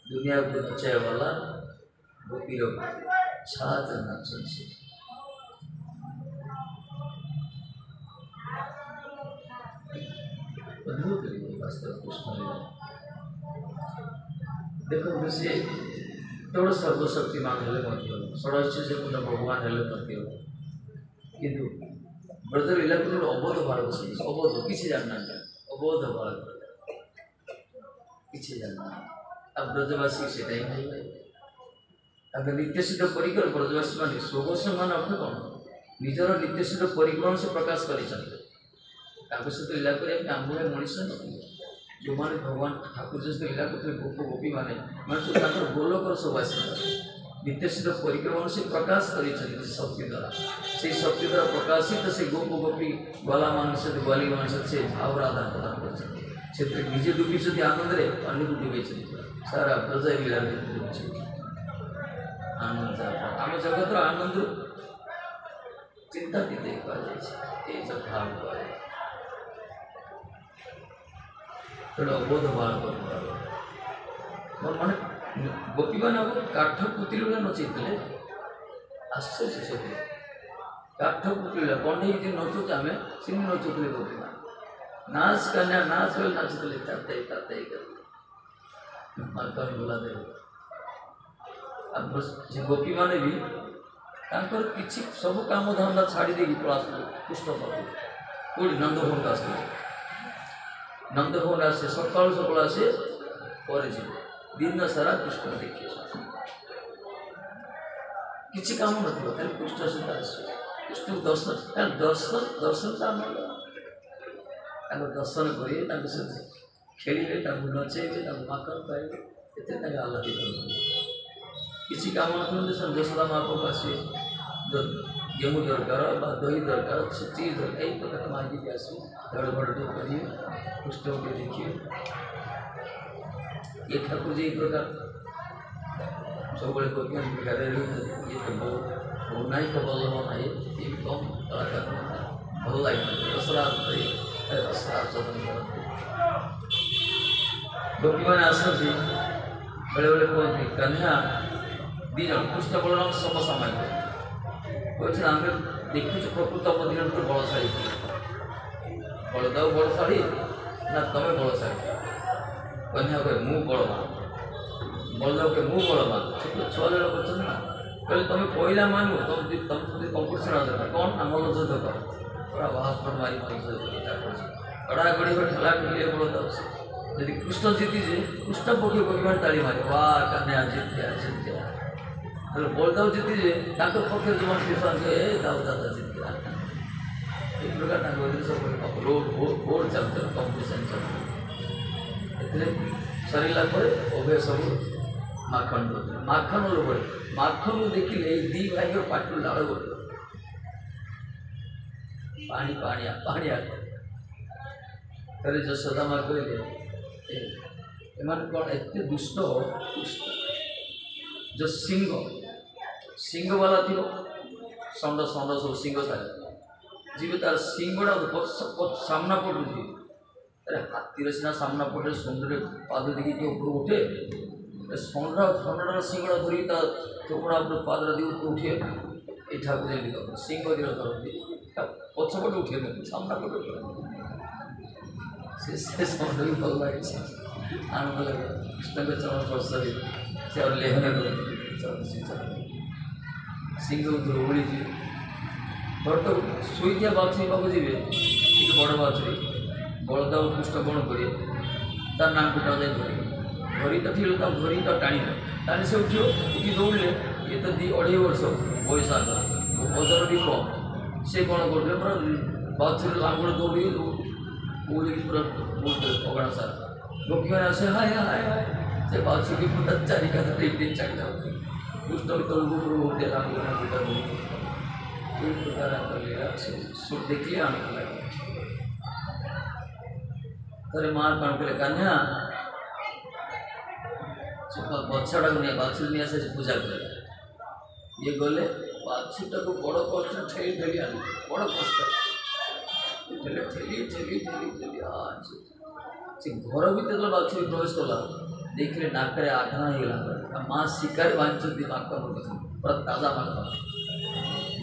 दुनिया को नचाए वाला गोपी छात नाच अद्भुत वास्तव कृष्ण देखो से केवल सर्वशक्तिमान हेले षडैश्वर्यपूर्ण भगवान हेले किंतु ब्रज लीला अबोध बालक अबोध किसी जानना अबोध बालक किसी जानना अब ब्रजवासी से नित्यसिद्ध परिकर ब्रजवासी मान स्वगोष मान अर्थ कौन निजर नित्यसिद्ध परिक्रम से प्रकाश कर सहित लीला कर मनीष जो मैंने भगवान ठाकुर जी सहित लीला करते गोप गोपी मैंने सब गोलोकर सब आस नित्यसिद्ध परिक्रमण से प्रकाश कर शक्ति द्वारा से शक्ति द्वारा प्रकाशित से गोप गोपी गला मान सहित ग्वाली मान सहित से भाव आदान प्रदान कर निजे डूबी आनंद अन्य को डूबे सारा प्रजा लीला आनंद आम जगत आनंद चिंतातीत भाव अबोध बालक मैंने गोपी मैंने काठ पुतली भाई नचेते आश्चर्य सब काठ पुतली कंडे नचुचे आम सी नचुते गोपी मान नाच कन्या नाच बोले नाचुते ताते ताते बोला गोपी मैंने भी किसी सब काम धंदा छाड़ी दे पड़ा कृष्ण कौटी नंदभवन का नंदभवन आसे सका सका आसे दिन सारा कृष्ण देखिए किसी काम न कृष्ण सहित आस कृष्ण दर्शन दर्शन दर्शन दर्शन करेंगे खेलिए नचेबे माखन पाइबे ये आह्लादित किसी काम न यशोदा माँ को आसे गेहूँ दरकार दही दरकार से चीज दरकार यही प्रकार मांगी के आस गड़बड़ करिए कृष्ण को देखिए ये ठाकुर जी एक प्रकार सब गोपी ये तो नाई तो बल्लभ नाई ये कम कलाकार भल लगे दसरा दसरा गोपी मैंने आसती बेले बेले कहते कन्या दीज कृष्ण बलराम समसामयिक कहते आम देखु प्रकृत मदिन बलशाड़ी बलदाऊ बलशाड़ी ना तुम बलशाड़ी कन्या कहे मु बलवान बलदाऊ कहे मु बलवान छः जन कर ना कहले तुम कहला मानु तुम कंपिटिशन आ कौन ना मल्ल युद्ध कर पूरा बाहर मारी कड़ाकड़ी को ठेला ठेलिए बलदाऊ से यदि कृष्ण जीतीजे कृष्ण पक्ष गोपी ताली मारे वाह कन्या जीत गया बलदाऊ जीतीजे पक्ष जो कृष्ण दाऊ दादा जीत गया एक प्रकार सब रोड बोर्ड चलते कंपिटिशन चलते सरला उभय सब माखन माखन माखन देखिले दी भाई पाटू लाड़ गोटे पानी पानी पानी थे यशोदा माँ कहले एम कौन एत दुष्ट जो सिंह वाला थी षंड षंड सब सिंह सारे जी तार सिंगड़ा सामना पटू थी अरे हाथी सीना सामना पटे समुद्र पाद देखिए के ऊपर उठे षंडार सिंगड़ा धरी थोड़ा पाद दी उठे ये ठाकुर जी सिंह दिल करती पछपटे उठे सामना पटे से षंड भी भल लगे आनंद लगे कृष्ण के चरण स्पर्श से और लेहन सिंह उड़ी बट शोईदिया बाछुरी पाक जी एक बड़ बाछुरी बलदाऊ कृष्ण कौन करे तार नाम कुटा जाए धरी तो ठीक धरी तो टाणी से उठी दौड़े ये तो 2.5 वर्ष बयस आता वजन भी कम से कौन कर पूरा बाछुरी लांगड़ दौड़ी पूरा अगड़ा सार गोपी मैंने आसे हाय हाय हाय से बाछुरी पूरा चारिका चढ़ी जाओ कृष्ण भी तलू दे लांगड़ देखिए आनंद लगे थे माँ कौन कहे कन्या बछड़ा नहीं बाछुरी नहीं आसे पूजा कर ये गले बाछुटा को बड़ कष्ट ठेली ठेली आने बड़ कष्ट ठेली ठेली ठेली ठेली ठेली से घर भर बाछुरी प्रवेश कला देखिए नाकरे आघाना होगा माँ शिकारी बांधती माखन पूरा ताजा माखन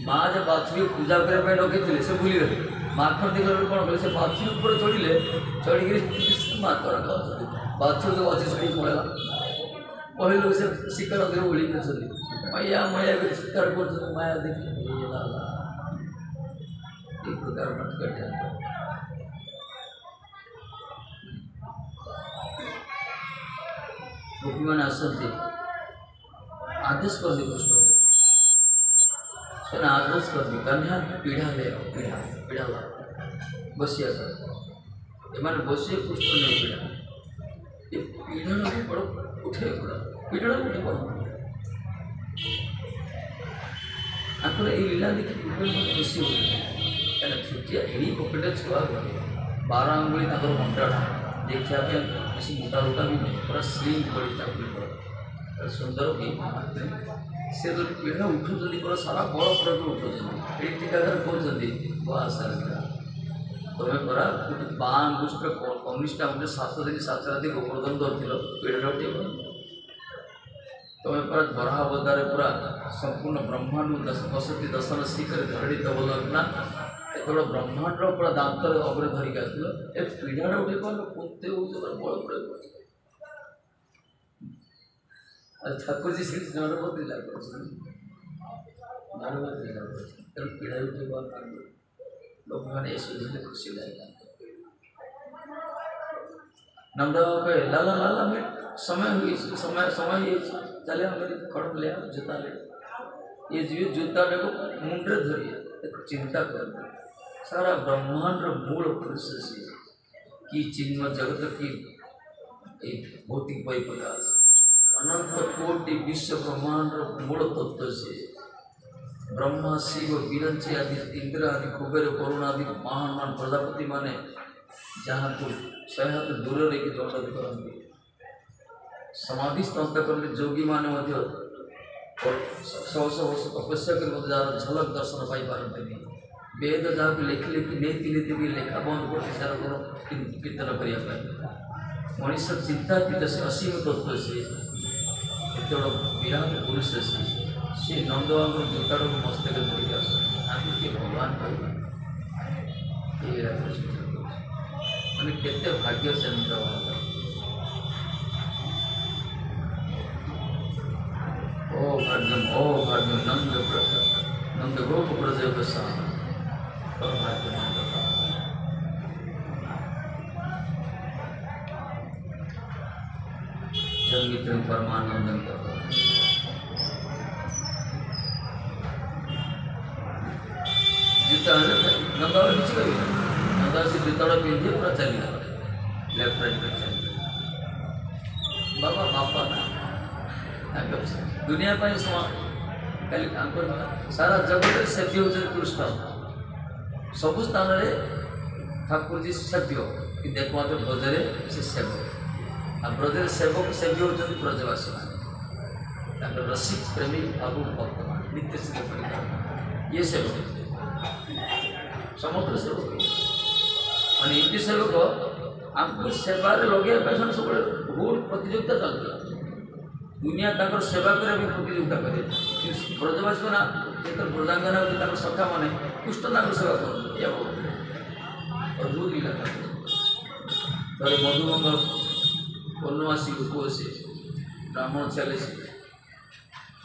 माँ जब बाछुरी पूजा करने डके से भूली गए माखन देखा कौन कले से बाछुरी ऊपर चढ़िले चढ़ी मात बाछुरी तो बाछी छड़ी पड़ेगा पहले लोग से शिकार अगर बोली मैया मैया भी शिकार कर माया देखिए एक प्रकार नटकट गोपी मैंने आसती आदेश कर दी कृष्ण सुना आदेश कर दी कन्या पीढ़ा ले पीढ़ा ला बसिया कर मैंने बसिए कृष्ण नहीं पीढ़ा ये पीढ़ा भी बड़ा उठे पड़ा पीढ़ा उठे पड़ा आखिर ये लीला देखिए बहुत खुशी हो क्या छुट्टिया यही पकड़े छुआ 12 अंगुली घंटा देखा बेसी मोटा रोटा भी नहीं पूरा स्लिम बड़ी चाकरी सुंदर भी से तो पीढ़ा उठुंट पूरा सारा बड़ पूरा उठुं ये टीकाकार कहते तुम्हें पूरा बाँ अंगुष्ठ कनिष्ठ आंगुष्ठ 7 दिन 7 राति गोवर्धन धरल पीढ़ा उठे तुम्हें पूरा बराहबदारे पूरा संपूर्ण ब्रह्मांड बसती दर्शन शिखर धरणी तबलग्ना एत ब्रह्मांड पूरा दांत अग्रे धरिक आसल ए पीढ़ा उठे पाल कुंते बड़ पड़े ठाकुर जी श्री नरवती लगे पीढ़ा उठे पाल लोग मैंने सुझे खुशी लगे नंदा कहे लाला लाला मैं समय हुई समय समय ये चले मेरे खड़म ले जूता ले ये जीव जूता को मुंडे धरिए चिंता कर सारा ब्रह्मांड मूल पुरुष से कि चिन्मय जगत की एक भौतिक वही प्रकाश अनंत कोटि विश्व ब्रह्मांड मूल तत्व से ब्रह्मा शिव विरंची आदि इंद्र आदि कुबेर करुण आदि महान महान प्रजापति माने जहाँ को 100 हाथ दूर रही दंड करते समाधिस्थ करते जोगी माने और शौ शौ वर्ष तपस्या कर जार झलक दर्शन पाई पारती वेद जहाँ लिखि लिखि नहीं भी लेखा बंद कर सार गुण कीर्तन करने मनीष चिंतातीत से असीम तत्व से एत बड़ विराट पुरुष से नंदबाबू जूताड़ मस्तक धरिक आस किए भगवान कहना मैंने केते भाग्य से नंदबाबू ओ भाग्यम नंद गोप ब्रज गोस्वामी भाग्य संगीत परमानंद जूता नंदा नीचे कर नंदा से जूता पिंधे पूरा चलिए लेफ्ट राइट बाबा बापा ना दुनिया पर सारा जगत सेव्य होते कृष्ण सबु स्थान में ठाकुर जी सेव्य कि एकमात्र ब्रजरे से सेवक आ ब्रजर सेवक सेव्य होते ब्रजवासी रसिक प्रेमी बाबू भक्त नित्य सिद्ध परिवार ये सेवक समग्र सेवक मान एमती सेवक आमको सेवार लगे सब बहुत प्रतियोगिता चलता दुनिया तक सेवा कर प्रतियोगिता करे ब्रजवासी ना जो ब्रजांगना होती सखा मैंने कृष्ण सेवा कर अद्भुत लीला थे मधुमंगल पूर्णमासी उपवासी ब्राह्मण चले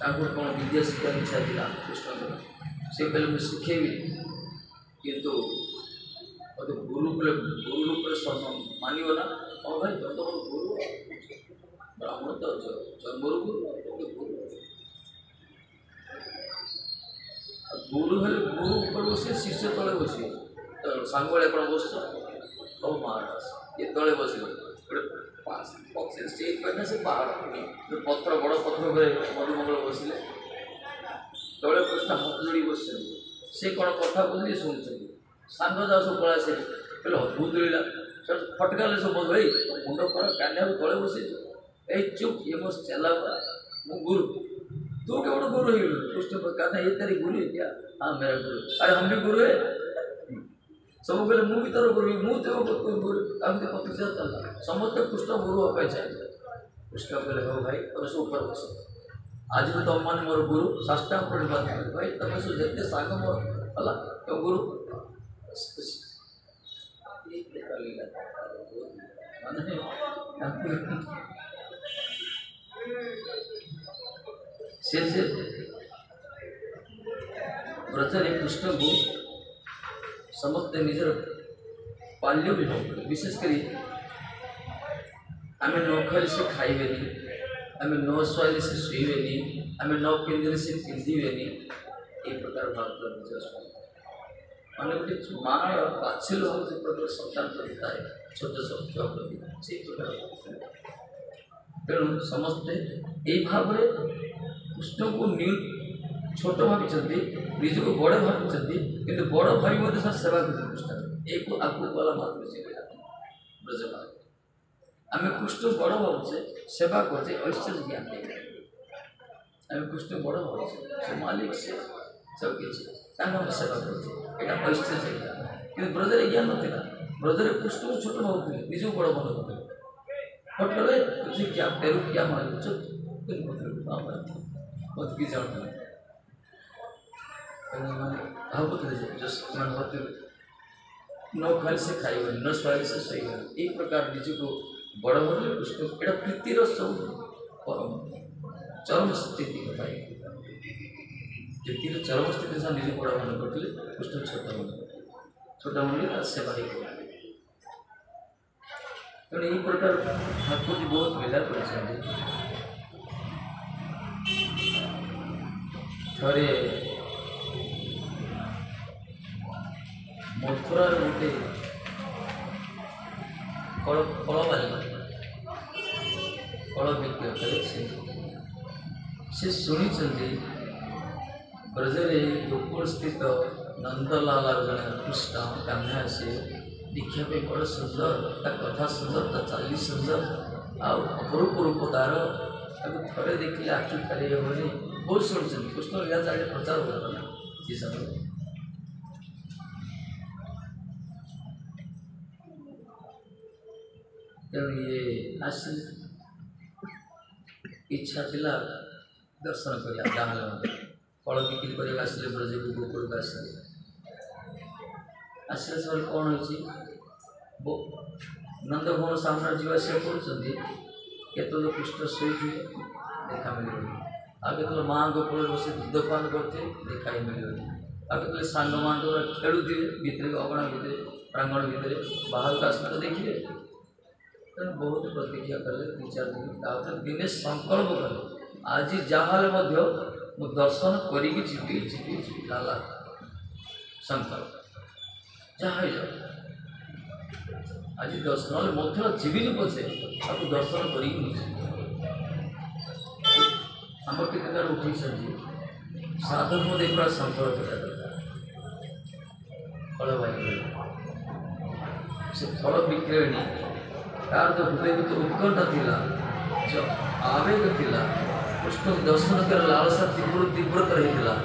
कौन विद्या शिक्षा इच्छा थी कृष्ण से कहले मुझे शिखेबी किंतु गुरु रूप मानव ना हाँ भाई तुम तो गुरु ब्राह्मण तो जन्मरु गुरु हेल्ले गुरु ऊपर बसे शिष्य तले बस सांग भाई कौन बस सब महाराज ये तले बस स्टेज पे से पहाड़ पत्थर बड़ पत्थर मधुमंगल बसिले तले कृष्ण हाथ जोड़ी बस से कौन कथा बोली शुणुं सांग जाओ सब पड़ा से कहले अद्भुत लीला फटकाले सब भाई मुंड खरा कान्या तले बस ए चुप ये बस चला मु गुरु तू क्या बड़ा गुरु है कृष्ण कहना ये तेरी गुरु है क्या हाँ मेरा गुरु अरे हम भी गुरु है सब कहले मु भी तोर गुरु मु तो गुरु आमती प्रतिष्ठा चलता समस्त कृष्ण गुरु हो चाहिए कृष्ण कहले हो भाई तुम सब ऊपर बस आज भी तुम मान मोर गुरु साष्टांग प्रणिपात भाई तुम सब जिते सांग मोर है तो गुरु से ब्रजरे कृष्ण को समस्त निजर बाल्य भी विशेषकर आम न खाई से खाइबे आम न शुआले से शुइबे आम न पिंधे से पिंधे ये प्रकार भारत माने गोटे माँ बात्सल्य हो प्रकार सन्तान प्रति थाए छोट सब छुआ प्रति से प्रकार तेणु समस्ते यही भाव में कृष्ण को छोट भावी निज को बड़े भावी कि बड़ भाई सेवा कर कृष्ण एक आगू गला मात्र से ब्रजभाग आम कृष्ण बड़ भावचे सेवा करते ऐश्वर्य ज्ञान आम कृष्ण बड़ भावचे से मालिक से सब किसी सेवा करते यहाँ ऐश्वर्य ज्ञान कि ब्रजर ज्ञान ना ब्रजर कृष्ण को छोट भावुले निज को बड़ मन करते फटले तुझे क्या तेरू क्या मालूम चुप मत की जान न खाई से खाइब न शुआले से शुइब एक प्रकार निज को बड़ भावे कृष्ण एटा प्रीतिर सब परम चरम स्थिति पाए जी चरम स्थिति से निज बड़ मन करते कृष्ण छोटा मन सेवा ही तेणु यही प्रकार ठाकुर जी बहुत लीला कर थे मथुरा गोटे फल विक्रेता से शुणी ब्रजरे गोकुल स्थित नंदलाल जन कृष्ण कान्हा से देखा बड़ सुंदर कथा सुंदर चाली सुंदर अपरूप रूप तार थे देखिए आखि फेर हेनी बहुत शुणुं कृष्ण लीला चारित्र प्रचार होगा से समय तेणु ये आसी इच्छा थिला दर्शन करिया जहाँ फल बिक्री करने आसिले ब्रजक गोकुल को आसिले सब कौन हो नंदभवन साम्राज्य जीवासी कर कृष्ण शोई देखा मिल आगे माँ गोकुल बस दुग्धपान करते देखा ही मिल आगे सांग मान खेलुए भितर अगणा भितर प्रांगण भितर बाहर को आस देखिए तेणु बहुत प्रतीक्षा कले 2-4 दिन दिने संकल्प कले आज जहाँ मु दर्शन करी लाला संकल्प जहाँ आज दर्शन मध्य जीविनी पचे आपको दर्शन कर आम टीकार उठी साधक मत पूरा संकल्प करा दरकार फल भाई से फल विक्रयणी तार तो हृदय तो उत्कंठा थिला जो आवेग थिला कृष्ण दर्शन कर लालसा तीव्रतर होता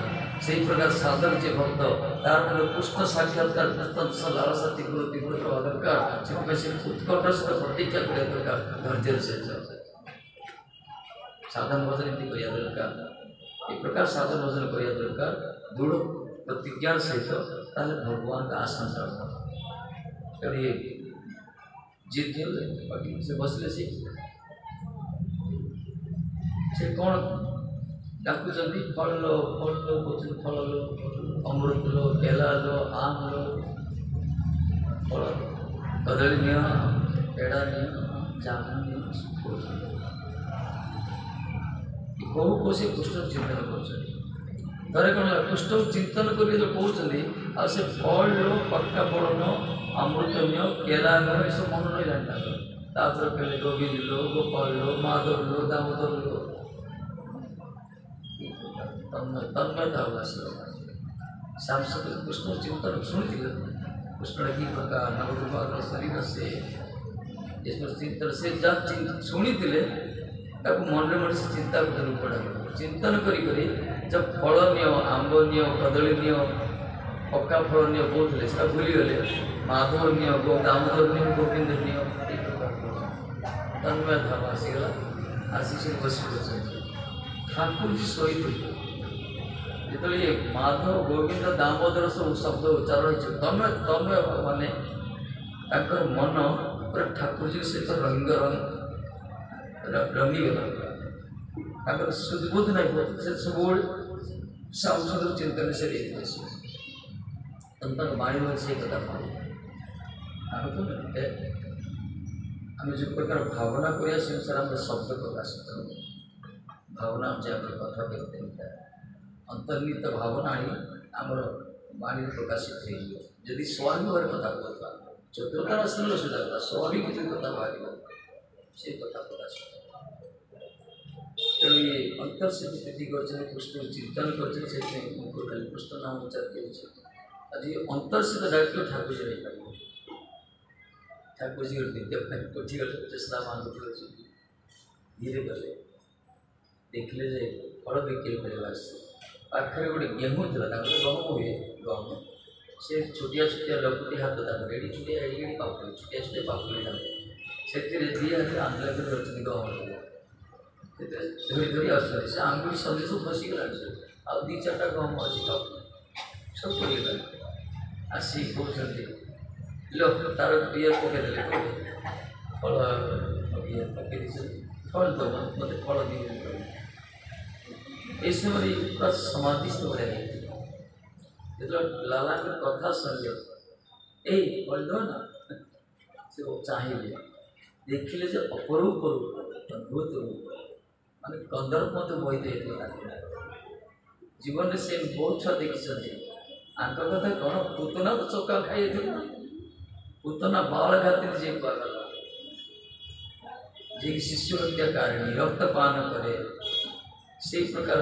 से प्रकार साधक जे भक्त तार कृष्ण साक्षात्कार लालसा तीव्रतर हवा दरकार से उत्कंठा सहित प्रतीक्षा करा दरकार धैर्य सहित साधन भजन एमती करिया दरकार एक प्रकार साधन भजन करिया दरकार दृढ़ प्रतिज्ञा सहित ताले भगवान का आसन तेणु ये जीत से बसले से कौन डाकुंट फल लो फल लो अमृत लो केला लो आम लो फल कदली नि पेड़ा नि जामुन बहु कोशी कृष्ण चिंतन करे कौन कृष्ण चिंतन कर कहते आ फल लो पक्का फल नो अमृत नो केला नो ये सब मन नहीं जाता कहले गोविंद लो गोपाल लो माधव लो दामोदर लो तन्मयता सांस्कृतिक कृष्ण चिंतन शुणी कृष्ण की प्रकार नवदुर्भाग शरीर से चिंतन से जहाँ शुणी मन मन से चिंता करने पड़ा चिंतन करी जब फल नियो आंब नियो कदली नियो पक्का फल नियो बोलते से भूलीगले माधव नियो गो दामोदर नियो गोविंद नियो तन्मय भाव आसीगला आसी बस ठाकुर जी शोई जो माधव गोविंद दामोदर सब शब्द उच्चारण तन्मय तन्मय माने मन पूरा ठाकुर जी सहित रंग रंगीगला सुदबुद्ध नहीं से सब सांसद चिंतन से बाणी से कथा आम जो प्रकार भावना करिया से अनुसार आम शब्द प्रकाशित भावना हमें आम कथा कहते अंतर्निहित भावना आमर बाणी प्रकाशित होदी स्वाभाविक कथा कहता चतुर्थार आसन सुधा कथा स्वाभाविक जो कथा बाहर से कथा प्रकाशित तेणु ये अंतर से स्थिति कर कृष्ण चिंतन कर कृष्ण नाम उच्चार आज अंतर से डायरेक्ट ठाकुर जी नहीं पाए ठाकुर जी विद्या कोठी गले चेष्टा मान धीरे गले देखले जे फल बिक्री करवा पाखे गोटे गेहूँ था गहम हुए गहम से छोटिया छोटिया लकुटी हाथ एडी छुटिया एडी पापुली छुटिया छुटिया पापुली से दी हाथ आंगला कर गहम धरी धरी आस आंगुली सजे सब फसीगला आ 2-4टा गहम अच्छी पापुली सब पड़गला आसी कहते लो तार ये पकईदे फल ये पकई फल दो मत फल दिए ये समय पूरा समाधिस्थ भाया जो लाला के कथा सुनले ए फल दो ना से चाहिए देखिले जे अपरूप अद्भुत मान कंदर्प मत बही जीवन से बहुत छुआ देखी आंक कथा कौन पूतना तो चौका खाई पूतना बाल घाती जे कहला जे शिशु हत्याकारिणी रक्तपान करे से प्रकार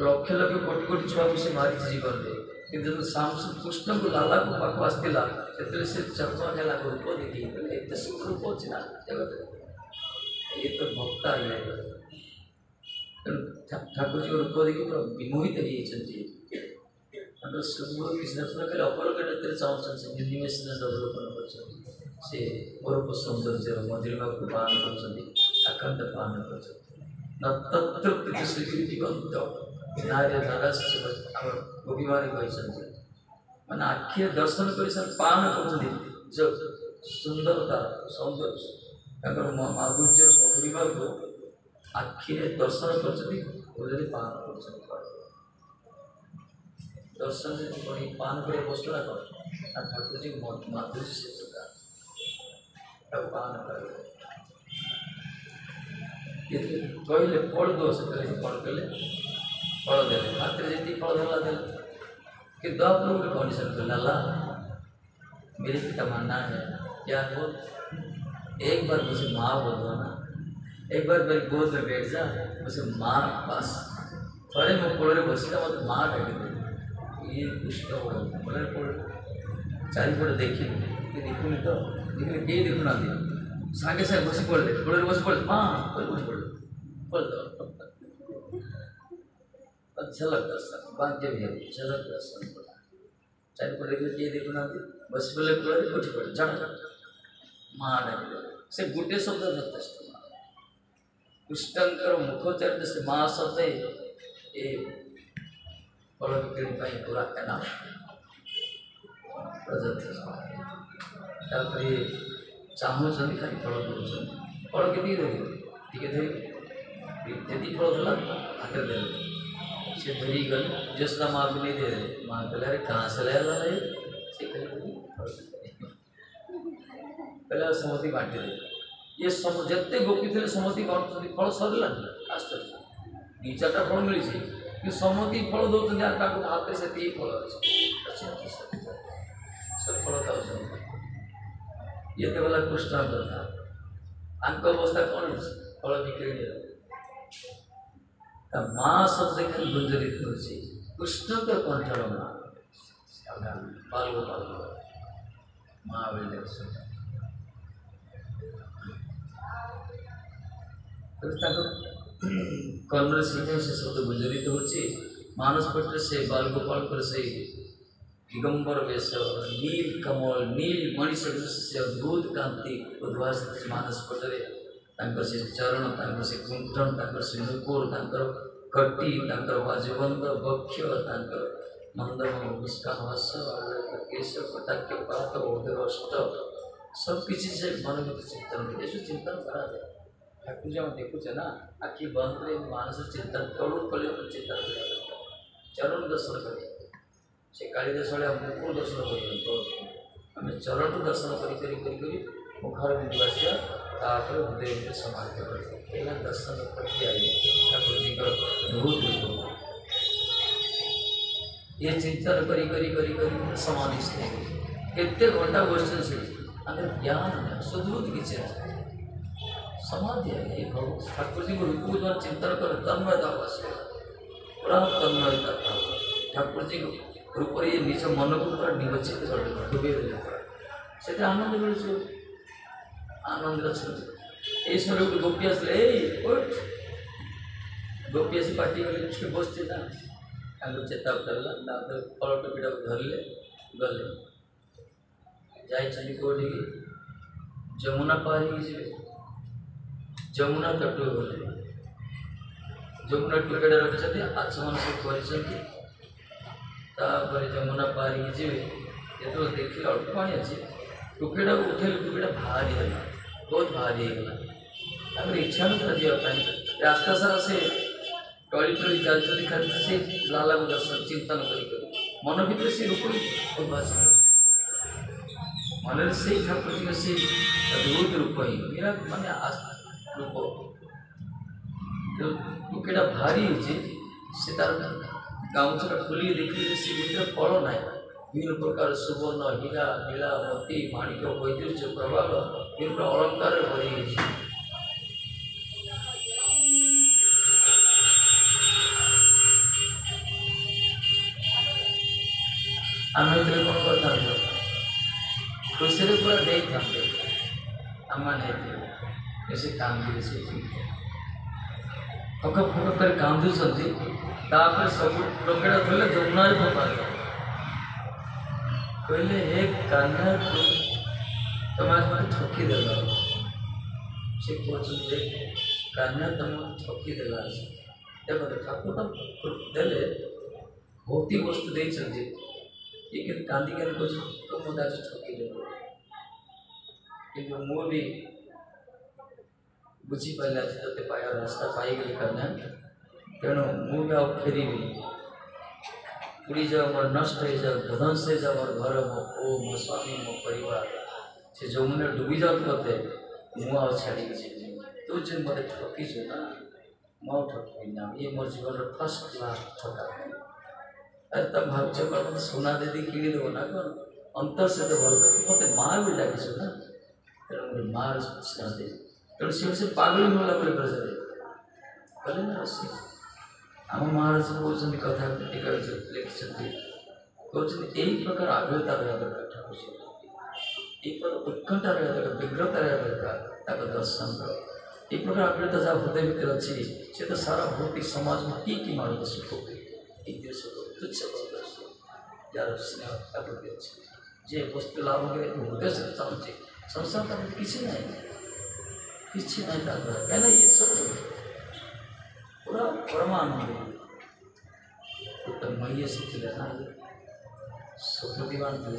लक्ष लक्ष कोटि कोटि छुआ भी से मारी जीवन में कि सांसद कृष्ण को लाला को पाक आसला से चर्मा खेला रूप देखी एत सुख रूप अच्छी ना जगत ये तो भक्ता ତେଣୁ ଠାକୁରଜୀଙ୍କ ରୂପ ଦେଖି ପୁରା ବିମୋହିତ ହେଇଯାଇଛନ୍ତି। ତାଙ୍କର ସବୁବେଳେ କିଛି ନଥିଲା, ଖାଲି ଅପରକ ନୀତିରେ ଚାହୁଁଛନ୍ତି, ସେ ନିମେଷରେ ଅବଲୋକନ କରୁଛନ୍ତି, ସେ ଅରୂପ ସୌନ୍ଦର୍ଯ୍ୟର ମଧୁରିମାକୁ ପାଳନ କରୁଛନ୍ତି, ଆକାନ୍ତ ପାଳନ କରୁଛନ୍ତି। ତୃପ୍ତି ଶ୍ରୀ ଜୀବନ୍ତ ନାରୀ ଧାରାଶ୍ରୀ ଆମର ଗୋପୀମାନେ କହିଛନ୍ତି, ମାନେ ଆଖିରେ ଦର୍ଶନ କରି ସେମାନେ ପାଳନ କରୁଛନ୍ତି ଯେଉଁ ସୁନ୍ଦରତା ସୌନ୍ଦର୍ଯ୍ୟ ତାଙ୍କର ମାଧୁର୍ଯ୍ୟ ମଧୁରିମାକୁ ଆଖିରେ ଦର୍ଶନ କରୁଛନ୍ତି, ହୃଦୟରେ ପାଳନ କରୁଛନ୍ତି। ଦର୍ଶନ କ'ଣ ପାଳନ କରିବା ବସ୍ତୁଟା କ'ଣ ନା ଠାକୁରଜୀ ମାଧୁର୍ଯ୍ୟ ସେ ପ୍ରକାର ତାକୁ ପାଳନ କରାଯାଏ। କହିଲେ ଫଳ ଦୋଷ ସେତେବେଳେ କ'ଣ କଲେ, फल देले मात्र जी फल धरला देले कि दो कंडीशन कर लाला मेरे पिता मानना है क्या बोल एक बार मुझे माँ बोल दो ना, एक बार मेरी गोद में बैठ जा, मुझे माँ बस थोड़े मैं पोड़े बसता मत माँ डाक दे ये कुछ तो बोले पोड़े चारिपटे देखी देखुनी तो देखने कई देखुना दिया सागे सागे बस पड़े पोड़े बस पड़े माँ बस पड़े बोल दो झलक दर्शन भाग्य भी है झलक दर्शन चारिपटे देखिए कई देखुना बस पड़े पोड़े उठी पड़े झड़ माँ डाक से गोटे शब्द यथेष्ट कृष्णकर मुखोच्चारित से माँ शब्द ये फल बिक्री पूरा एना चाहूँ खाली फल दूसरी फल के धरे जी फल देला हाथ दे से धरी गल जसदा माँ भी नहीं दे रहे माँ कहले अरे कहाँ से लाया है से पहले समति बांटी दे ये जिते गोपी थे समति बांटुं फल सरला आश्चर्य दी चार्टा फल मिली कि समति फल दौरान हाथ से फल सब फल ये तो गला कृष्ण कथा आंक अवस्था कौन फल बिक्री माँ शब्द खाली गुंजरित हो कृष्ण का कंठर माँ बाल गोपाल माँ कर्ण से शब्द गुंजरित हो मानस पट से बाल गोपाल से दिगंबर वेश नील कमल नील मणि सदृश से अद्भुत कांति उद्भासित मानस पटरे से चरण से कुंठन से नुपुर कटी बाजुबंद वक्ष मंदम मुस्कान हस केश कटाक्ष पात अष्ट सबकि से मनोगत चिंतन ये चिंतन करा जाए ठाकुर जी हम देखुचे ना आखि बंद कर मानस चिंतन तलु तले चिंतन चरण दर्शन करें से कालिदास वाले मुकुर दर्शन कर आम चरण दर्शन करी मुखार बिंदु आसिया हृदय में समाहित कर दर्शन प्रक्रिया ठाकुर जी बहुत ये चिंतन करी समाधि केते घंटा बसते से ज्ञान सदभूत किसी समाधि है ये ठाकुर जी को रूप जो चिंतन कर तन्मयता पूरा तन्मयता ठाकुर जी रूप ये निज मन को पूरा निवचित कर से आनंद मिल आनंद ये समय गोटे गोपी आसले गोपी आसी पार्टी गले बसते ना चेता उतरला फल टोपीटा धरले गले जाइए कौटी जमुना पार जी जमुना तट गले जमुना टोकेटा रखी आचमन सब कर जमुना पार जी जो देखिए अल्प पानी अच्छे टोकेटा उठे टोकेटा भारी है बहुत भारी होगा इच्छा ना जावाई रास्ता सारा से टली टली चलती खाली से लाला को दर्शन चिंतन कर मन भर से रूप उद्भास मन से ठाकुर जी से अद्भुत रूप ही मेरा मानने रूप टोकेटा भारी से तार गाँचा खोल देखिए से भर फल ना विभिन्न प्रकार सुवर्ण हीरा नीला मोती माणिक वैदुर्य प्रभाव विभिन्न अलंकार भरी आम कौन करता खुशी पूरा दे था आम नहीं काम कर फक फक कर कांदुचंती तापर सब टोकेड़ा थले जमुना रे फका कहले हे कान्हा तुम आज ठकी देला से कहते कान्हा तुम ठकी देला देखो ठाकुर तो देले भौतिक वस्तु दे चलते लेकिन कांदी के कुछ तो मुझे आज ठकी देला कि मु भी बुझी पाला तो पाया रास्ता पाई गली करना तेणु मुझे फेरी उड़ी जाओ मोर नष्ट हो जाओ ध्वंस हो जाओ मोर घर मो पो मो स्वामी मो परिवार से जो मैंने डूबी जाओ कहते मुआ छाड़ी तू जो मत ठकी छो ना मो ठकी ना ये मोर जीवन फर्स्ट क्लास ठका अरे तब भाव चल मत सोना दे दी किणी देव ना कौन अंतर से तो भल मत माँ भी लगे छो ना तेणु माँ दे तेणु से पागल होला बोले प्रजा कहले ना आम महाराज कहते कथा टीका लिखिं कहते यही प्रकार आग्रता रहा दरकार ठाकुर एक प्रकार उत्कंठा रहा दरकार विग्रता रहा दरकार दर्शन कर एक प्रकार आग्रता जहाँ हृदय भीतर अच्छी से तो सारा भौतिक समाज में की मार्ग सुख एक सुख तुच्छ यार स्नेह प्रति अच्छी जे वस्तु लाभ हृदय से चाहूँचे संसार का किसी नहीं था कहना ये सब पूरा परमानंद तो मई शिखिले ना सुप्रतिमान थे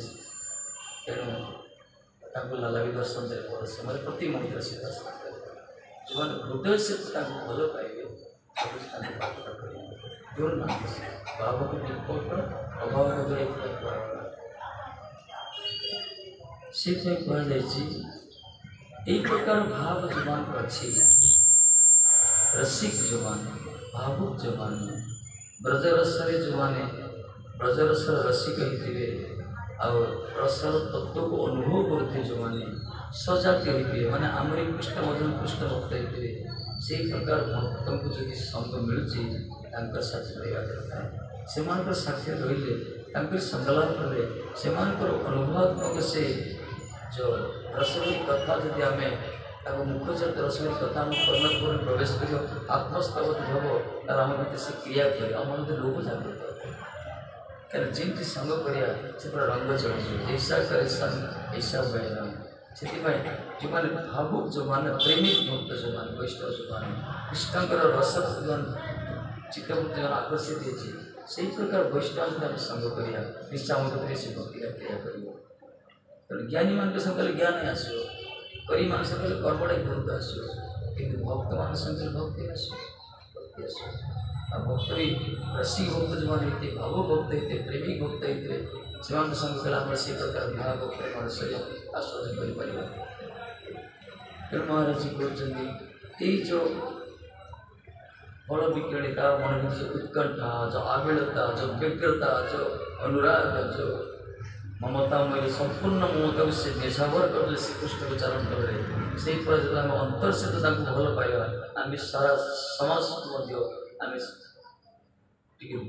तेणु लाला भी दर्शन दे से प्रति मंदिर से दर्शन करें जो हृदय से भल पाइबे जो भाव को अभाव से कहुई एक प्रकार भाव जो मान अच्छी रसिक जो माने भावुक जो माने ब्रजरसरे जो माने ब्रजरसर रसिक ही रसर तत्व को अनुभव करते जो माने सजाती होते माने आमरी पृष्ठ मधुर पृष्ठ भक्त होते से प्रकार भक्तों को जब संग मिलूँ साथी रहा दरकार से साथी रही संगलाप कले से अनुभवात्मक से जो रसोई कथा जदि आम मुख्यत रसोई कथा कर्म प्रवेश कर आत्मस्तवत हम तार आम भर से क्रिया कर आम मध्य लोभ जागृत क्या जिनकी संग करा से पूरा रंग चढ़ी ऐसा करे संग ऐसा बहना से जो मैंने भावुक जो मैंने प्रेमिक भक्त जो मैंने वैष्णव जो मैंने कृष्णकर रस जो चित्तवृत्ति जो आकर्षित होती से प्रकार वैष्णव जो संग करा निश्चय आम भर से भक्ति क्रिया कर तेणु ज्ञानी मान संगे ज्ञान आसो करी मान संगे कर्मटा गुरुत्व आसो कि भक्त मान संगे भक्ति आसो भक्ति आसो आ भक्त भी रसिक भक्त जो मैंने भाव भक्त होते प्रेमिक भक्त होते से संगे आम से प्रकार भाव प्रेम शरीर आस्वादन कर तेणु महाराज जी कहते ये जो फल विक्रणिता मन में जो उत्कंठा जो आविलता जो व्यग्रता जो अनुराग जो ममता मैं संपूर्ण ममता से निजावर कर श्रीकृष्ण को चरण कर से जो आम अंतर से तो भल पाइबा आम सारा समाज आम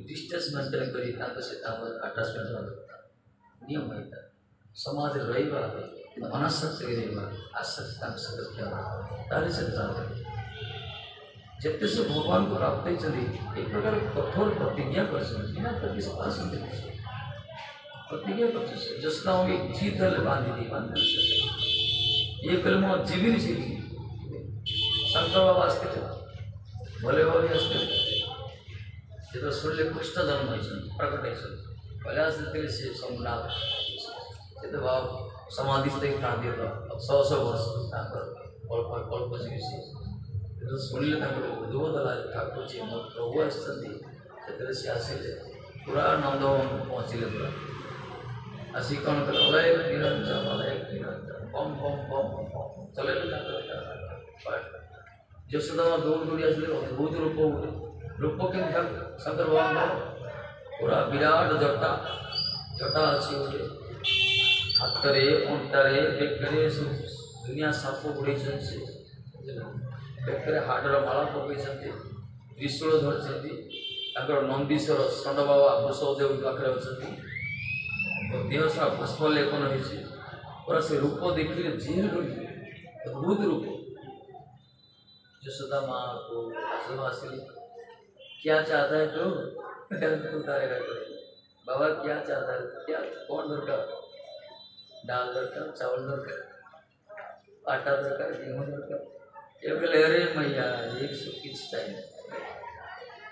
डिस्टेंस मेंटेन कर आटाचमेंट दरकार नियम है समाज रहा अनासक्ति रहा आसक्ति सहित क्या से जिते से भगवान को प्राप्त होती एक प्रकार कठोर प्रतिज्ञा कर प्रतिज्ञा कर जसना होगी जीत धरले बांधी बांधे ये कल मैं जीवी नहीं जीवी शंकर बाबा आसते भोले बाबा आसते जो शुणिले कृष्ण जन्म होती प्रकट होती पहले आसते से सोमनाथ से तो बाबा समाधि से प्राण दिए 100 वर्ष कल्प जीवी जो शुणिले उद्भव दला ठाकुर जी मो प्रभु आसते से आसिले पूरा नंदवन पहुँचले पूरा आसी कौन कर निरंजन बम बम बम बम चले जसोदा दौड़ दौड़ी आसले अद्भुत रूप के शंकर भगवान पूरा विराट जटा जटा अच्छी गोटे हाथ अंटारे बेकरे दुनिया साप गुड़े बेकरे हाडर माला पकई त्रिशूल धरती नंदीश्वर षंड बाबा बसदेव पाखे अच्छा देह सारा पुष्प लेखन होती पूरा से रूप देखिए जेल अद्भुत रूप यशोदा माँ को आसुभाषी क्या चाहता है तो उतारेगा बाबा क्या चाहता है क्या कौन दरकार दाल दरकार चावल दरकार आटा दरकार गेहूँ दरकार ये बोले अरे मैया एक सौ किस चाहिए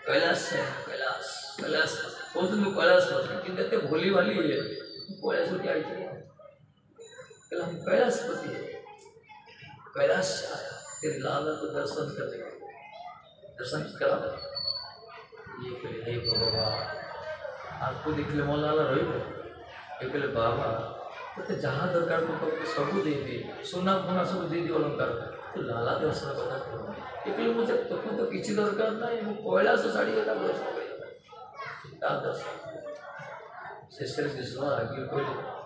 कैलाश है कैलाश कैलाश वो तो कैलाश कि देते भोली वाली हुई है कैलाश क्या आई हम कैलाशपति है कैलाश आया फिर लाला को दर्शन करने दर्शन करा ये कहले हे भगवान आपको देखले मोर लाला रही ये कहले बाबा तो जहाँ दरकार को सबू दे दिए सोना फोना सब दे दिए अलंकार तो लाला दर्शन कथा करो ये कहले मुझे तो किसी दरकार ना है कैलाश साड़ी का दर्शन शेषर विश्व आगे कहले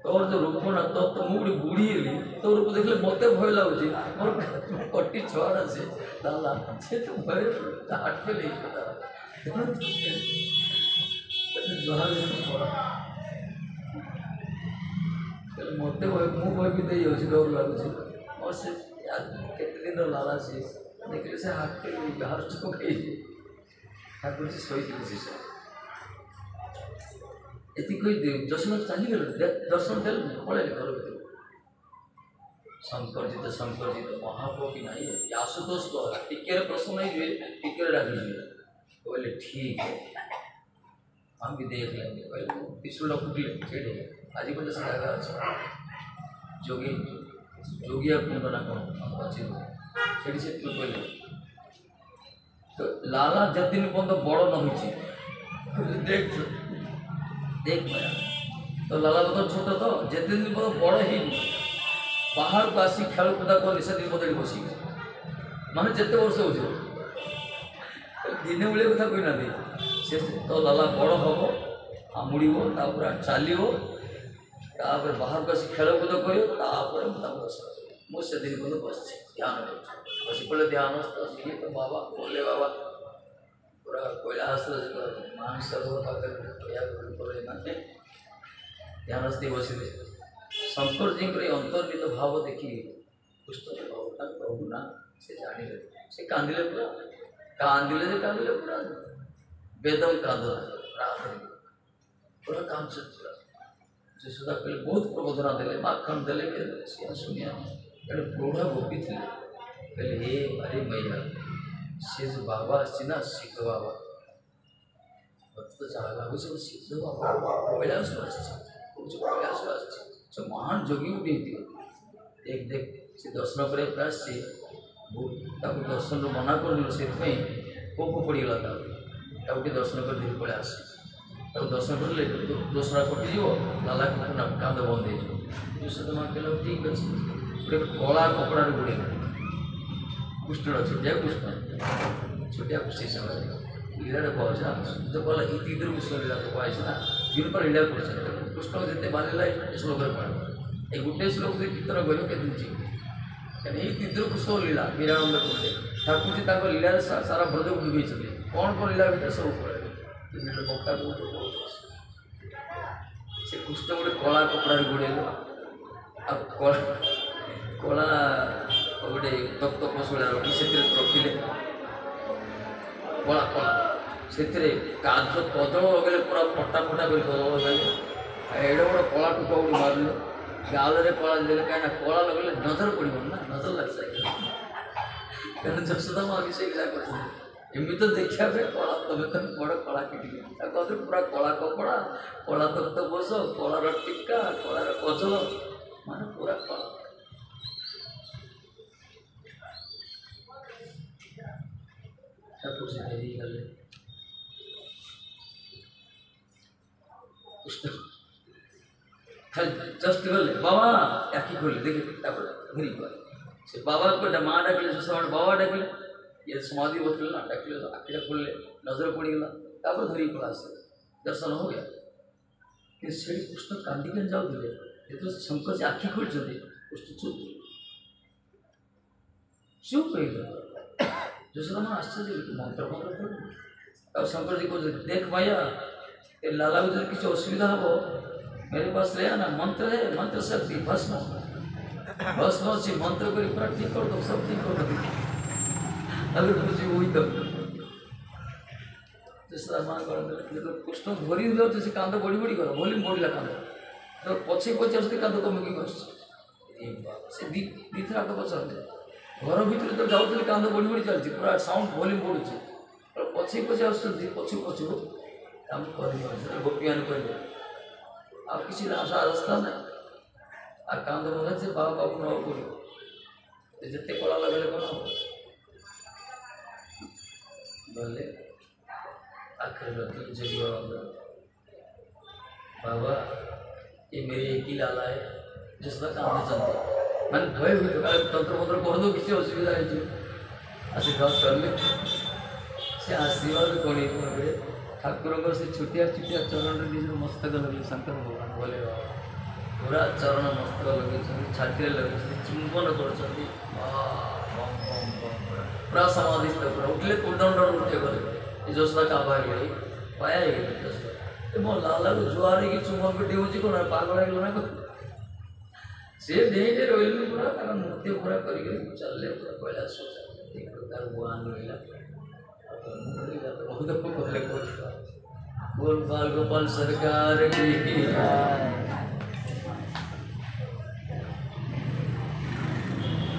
तोर जो रूप ना तो मुझे बुढ़ी हेली तो रूप देखले मत भय लगुच मोर कटी छुआटा से लाला से तो भय हाट पे नहीं मत भय भी दे डर लगुच और से केते दिन लाला से देखले से हाथ पे बाहर चुप गई ठाकुर जी शही एति कोई दर्शन चलीगले दर्शन देल पड़े घर भर शंकर जी तो महाप्रभु की नहीं है आशुतोष को टिके प्रश्न नहीं हुए टिके डाली बोले ठीक है हम भी देख लेंगे पहले पिछड़ा फुटले चढ़े आज बोले से जगह अच्छे जोगी जोगिया कुंड ना कौन अच्छे सेठी से कहले तो लाला जब दिन पर्यटन बड़ न देख देख पाया तो लाला तो छोट तो जिते दिन पर्यटन बड़ ही बाहर को आसी खेल कूदा कर से दिन बदली बस माने जिते वर्ष हो दिन बेले कथा कही ना से तो लाला बड़ हम मुड़ चलो बाहर को आसी खेल कूद कर मुझसे दिन पर्यटन बस ध्यान बस पड़े ध्यान तो बाबा बोले बाबा पूरा कैलाश मानसरोवर ध्यान से बसले शंकर जी अंतर्नित भाव देखी पुष्ट प्रभु ना से जाने से कांदिले पूरा कांदिले पूरा बेदम कांदला पूरा काम चलता यशोदा कहले बहुत प्रबोधना देले माखन देले शुनिया प्रौढ़ गोपी थे कहले हे अरे मैया से जो बाबा ना सिद्ध बाबा तो जहाँ लागू सब सिद्ध बाबा कैलाश जो महान जोगी उठी देख देख से दर्शन कर प्रयास से दर्शन मना कर कोप पड़गला दर्शन कर धीरे पड़े आस दर्शन कर दोसरा कटिज लाला कांद बंद हो माँ कहला ठीक अच्छे गोटे कला कपड़ा गोड़े कृष्ण छोटिया कृष्ण छोटिया कृष्ण समय लीला कहना तो कहला तीर कृष्ण लीला तो कहना ना दिन पर लीला कर कृष्ण जिते बांधला श्लोक ये गोटे श्लोक कीर्तन कर कहीं तीर कृष्ण लीला मीरानंद कहते ठाकुर जी लीला सारा ब्रज को डुबे कौन कौन लीला भीतर सब पड़े मौका से कृष्ण गोटे कला कपड़ा गोड़े कला गोटे तप्त पशुड़ा रखी से रखिले कला कला से काज कदल लगे पूरा फटा फटा कर कदल लगे एडे बड़ कला टुका गोटे मारे गाल कला दे कहीं कला लगे नजर पड़ो ना नजर लग जाए कहना यशोदा माँ विषय क्या एमती तो देखा कला तुम तो बड़ कला किटी कहते पूरा कला कपड़ा कला तप्त पशु कलार टीका कलार कजल माने पूरा कला ठाकुर से फेरी गले जस्ट गले बाबा आखि खोले देखे घूरी से बाबा को माँ डाकिले समय बाबा डाकिले ये समाधि बसले ना डाकिले आखिटा खोलले नजर पड़गला धरी पड़ा से दर्शन हो गया कि से कृष्ण कांदिक जाऊे जो शंकर से आखि खोल कृष्ण चुप चुप यशोदा माँ आश्चर्य मंत्र मंत्र पढ़ शंकर जी को देख भैया लाला को जो किसी असुविधा हो मेरे पास ले आना मंत्र है मंत्र शक्ति भस्म से मंत्र कर पूरा ठीक कर दो सब ठीक कर दो আগে বুঝি ওই তো মান করেন কৃষ্ণ ধরি দিলে সে কান্দ বড়ি বড়ি কର ଭଲ୍ୟୁମ୍ ବଢ଼ିଲା କାନ୍ଦ ତ ପଛେ ପଛେ ଆସୁଛି କାନ୍ଦ କମିକି ବସୁଛି ସେ ଦୁଇଥର ଆଗ ପଚାରନ୍ତି ଘର ଭିତରେ ତ ଯାଉଥିଲେ କାନ୍ଦ ବଢ଼ି ବଢ଼ି ଚାଲିଛି ପୁରା ସାଉଣ୍ଡ ଭଲ୍ୟୁମ୍ ବଢ଼ୁଛି ପଛେ ପଛେ ଆସୁଛନ୍ତି ପଛକୁ ପଛକୁ ଆମେ କରିପାରୁଛୁ ସେଟା ଗୋପୀମାନେ କହିଲେ ଆଉ କିଛି ରାସ୍ତା ନାହିଁ ଆଉ କାନ୍ଦ ମଧ୍ୟ ସେ ବାବା ବାବୁ ନେବାକୁ ପଡ଼ିବ ଯେତେ କଳା ଲଗାଇଲେ କ'ଣ ହେବ बोले आखिर में जगह बाबा ये मेरी एक ही लाला है जिसका काम नहीं चलता मैंने भय हुई तो तंत्र मंत्र कर दो किसी असुविधा है जो आशीर्वाद कर ले से आशीर्वाद कौन ठाकुर को से छुटिया छुटिया चरण निज मस्तक लगे शंकर भगवान बोले पूरा चरण मस्तक लगे छाती लगे चुंबन कर पूरा समाधिस्थ पूरा उठले कुदंड उठे गले जोशा का भाग गई पाया ही गए मो लाला को जुआरे की चुम्बन को डेउची कोन पागल है ना से देहटे रहिल पूरा तार नृत्य पूरा करी चलले पूरा कैलाश एक प्रकार भगवान रहिला बहुत बोले बोल बाल गोपाल सरकार की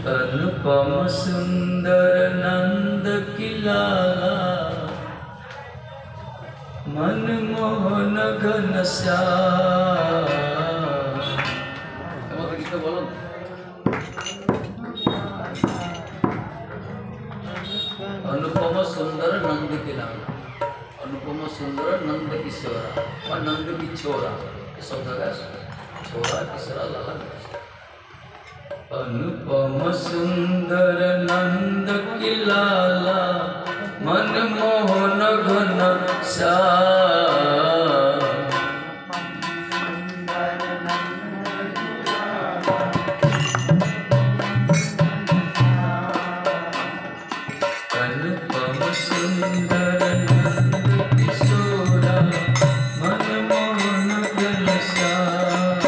अनुपम सुंदर नंद की लाला मनमोहन घन श्याम गीत बोलो अनुपम सुंदर नंद की लाला अनुपम सुंदर नंद किशोरा और नंद की छोरा शब्द का छोरा किशोरा लाला अनुपम सुंदर नंद की लाला मनमोहन घन श्याम अनुपम सुंदर नंद किशोरा मनमोहन घन श्याम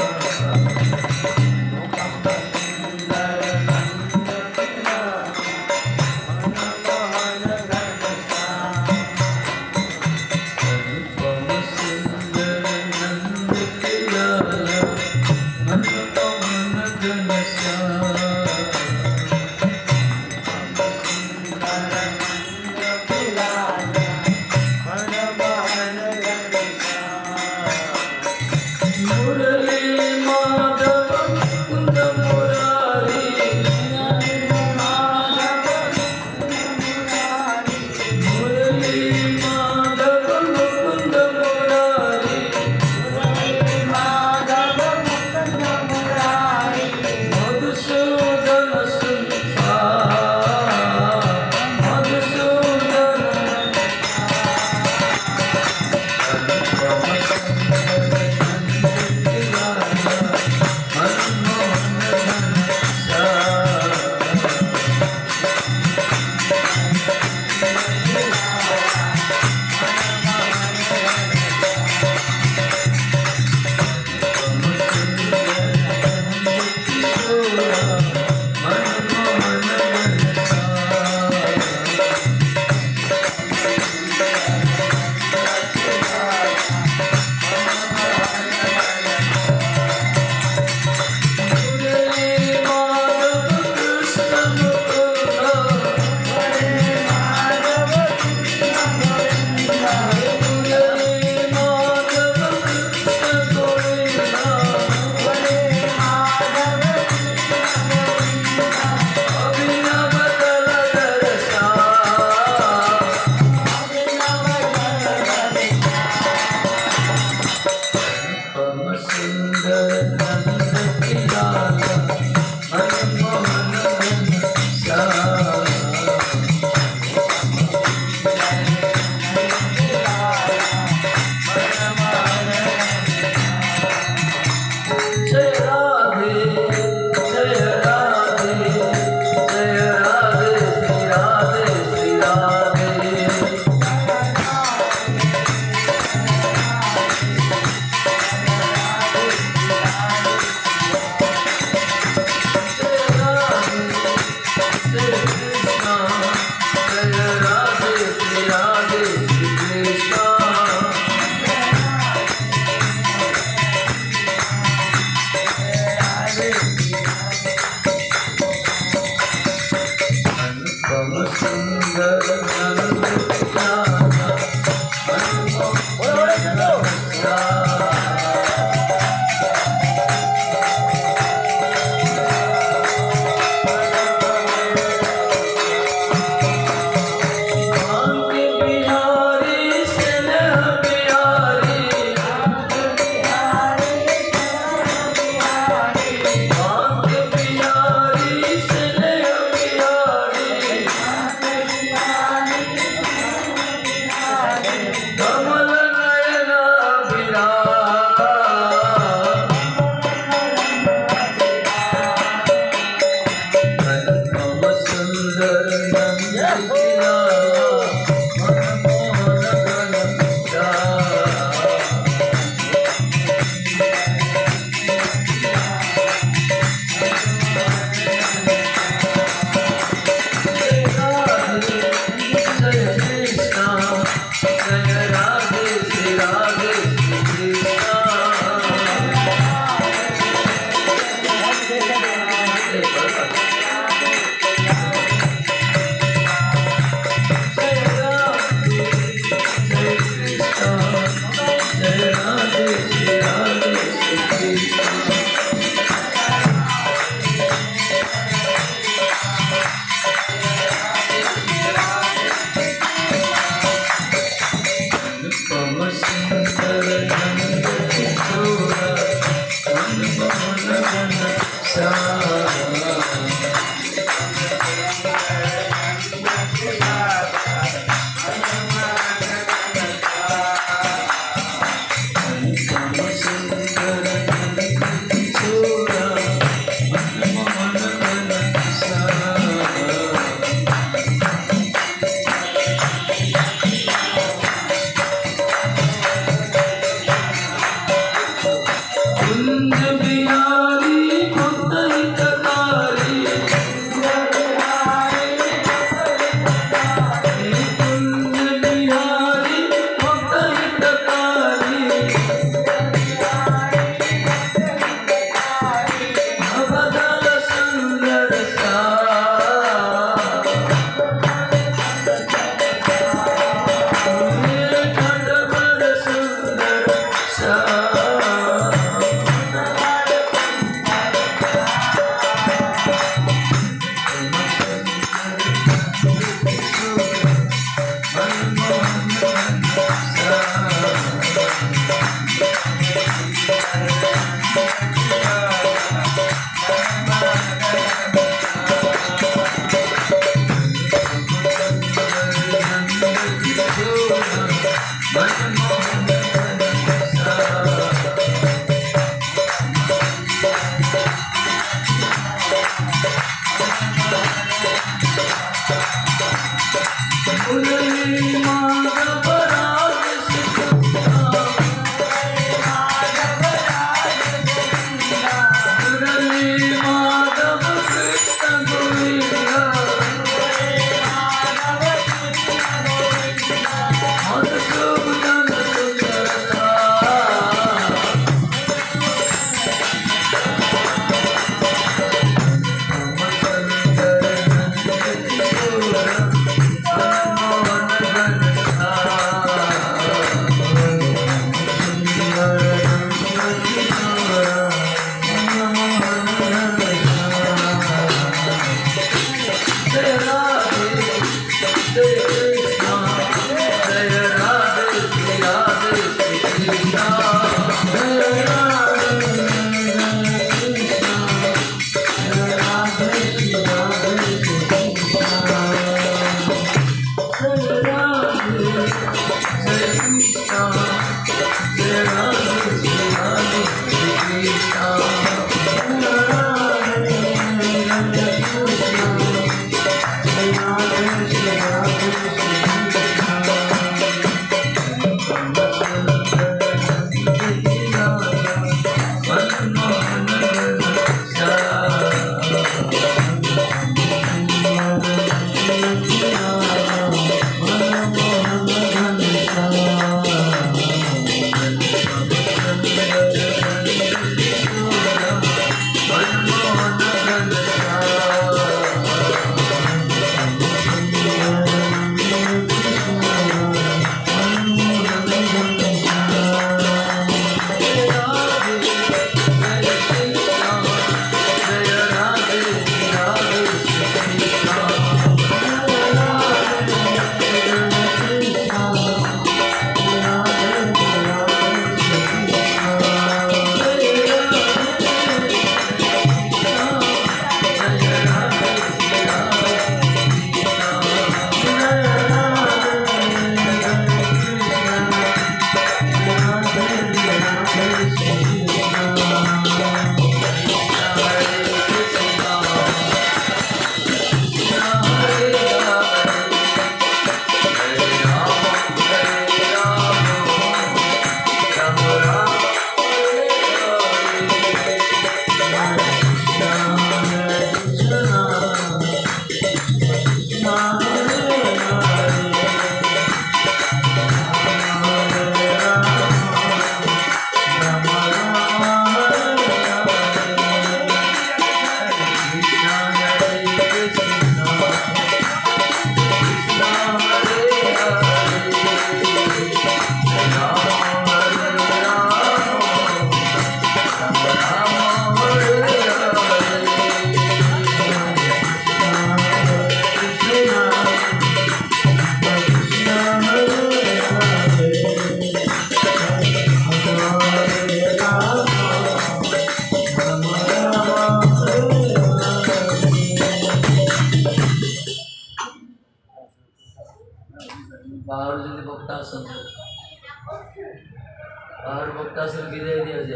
আর বক্তা আসলে বিদায় দিয়েছে,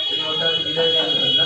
তুমি ওটা বিদায় দিয়েছেন না?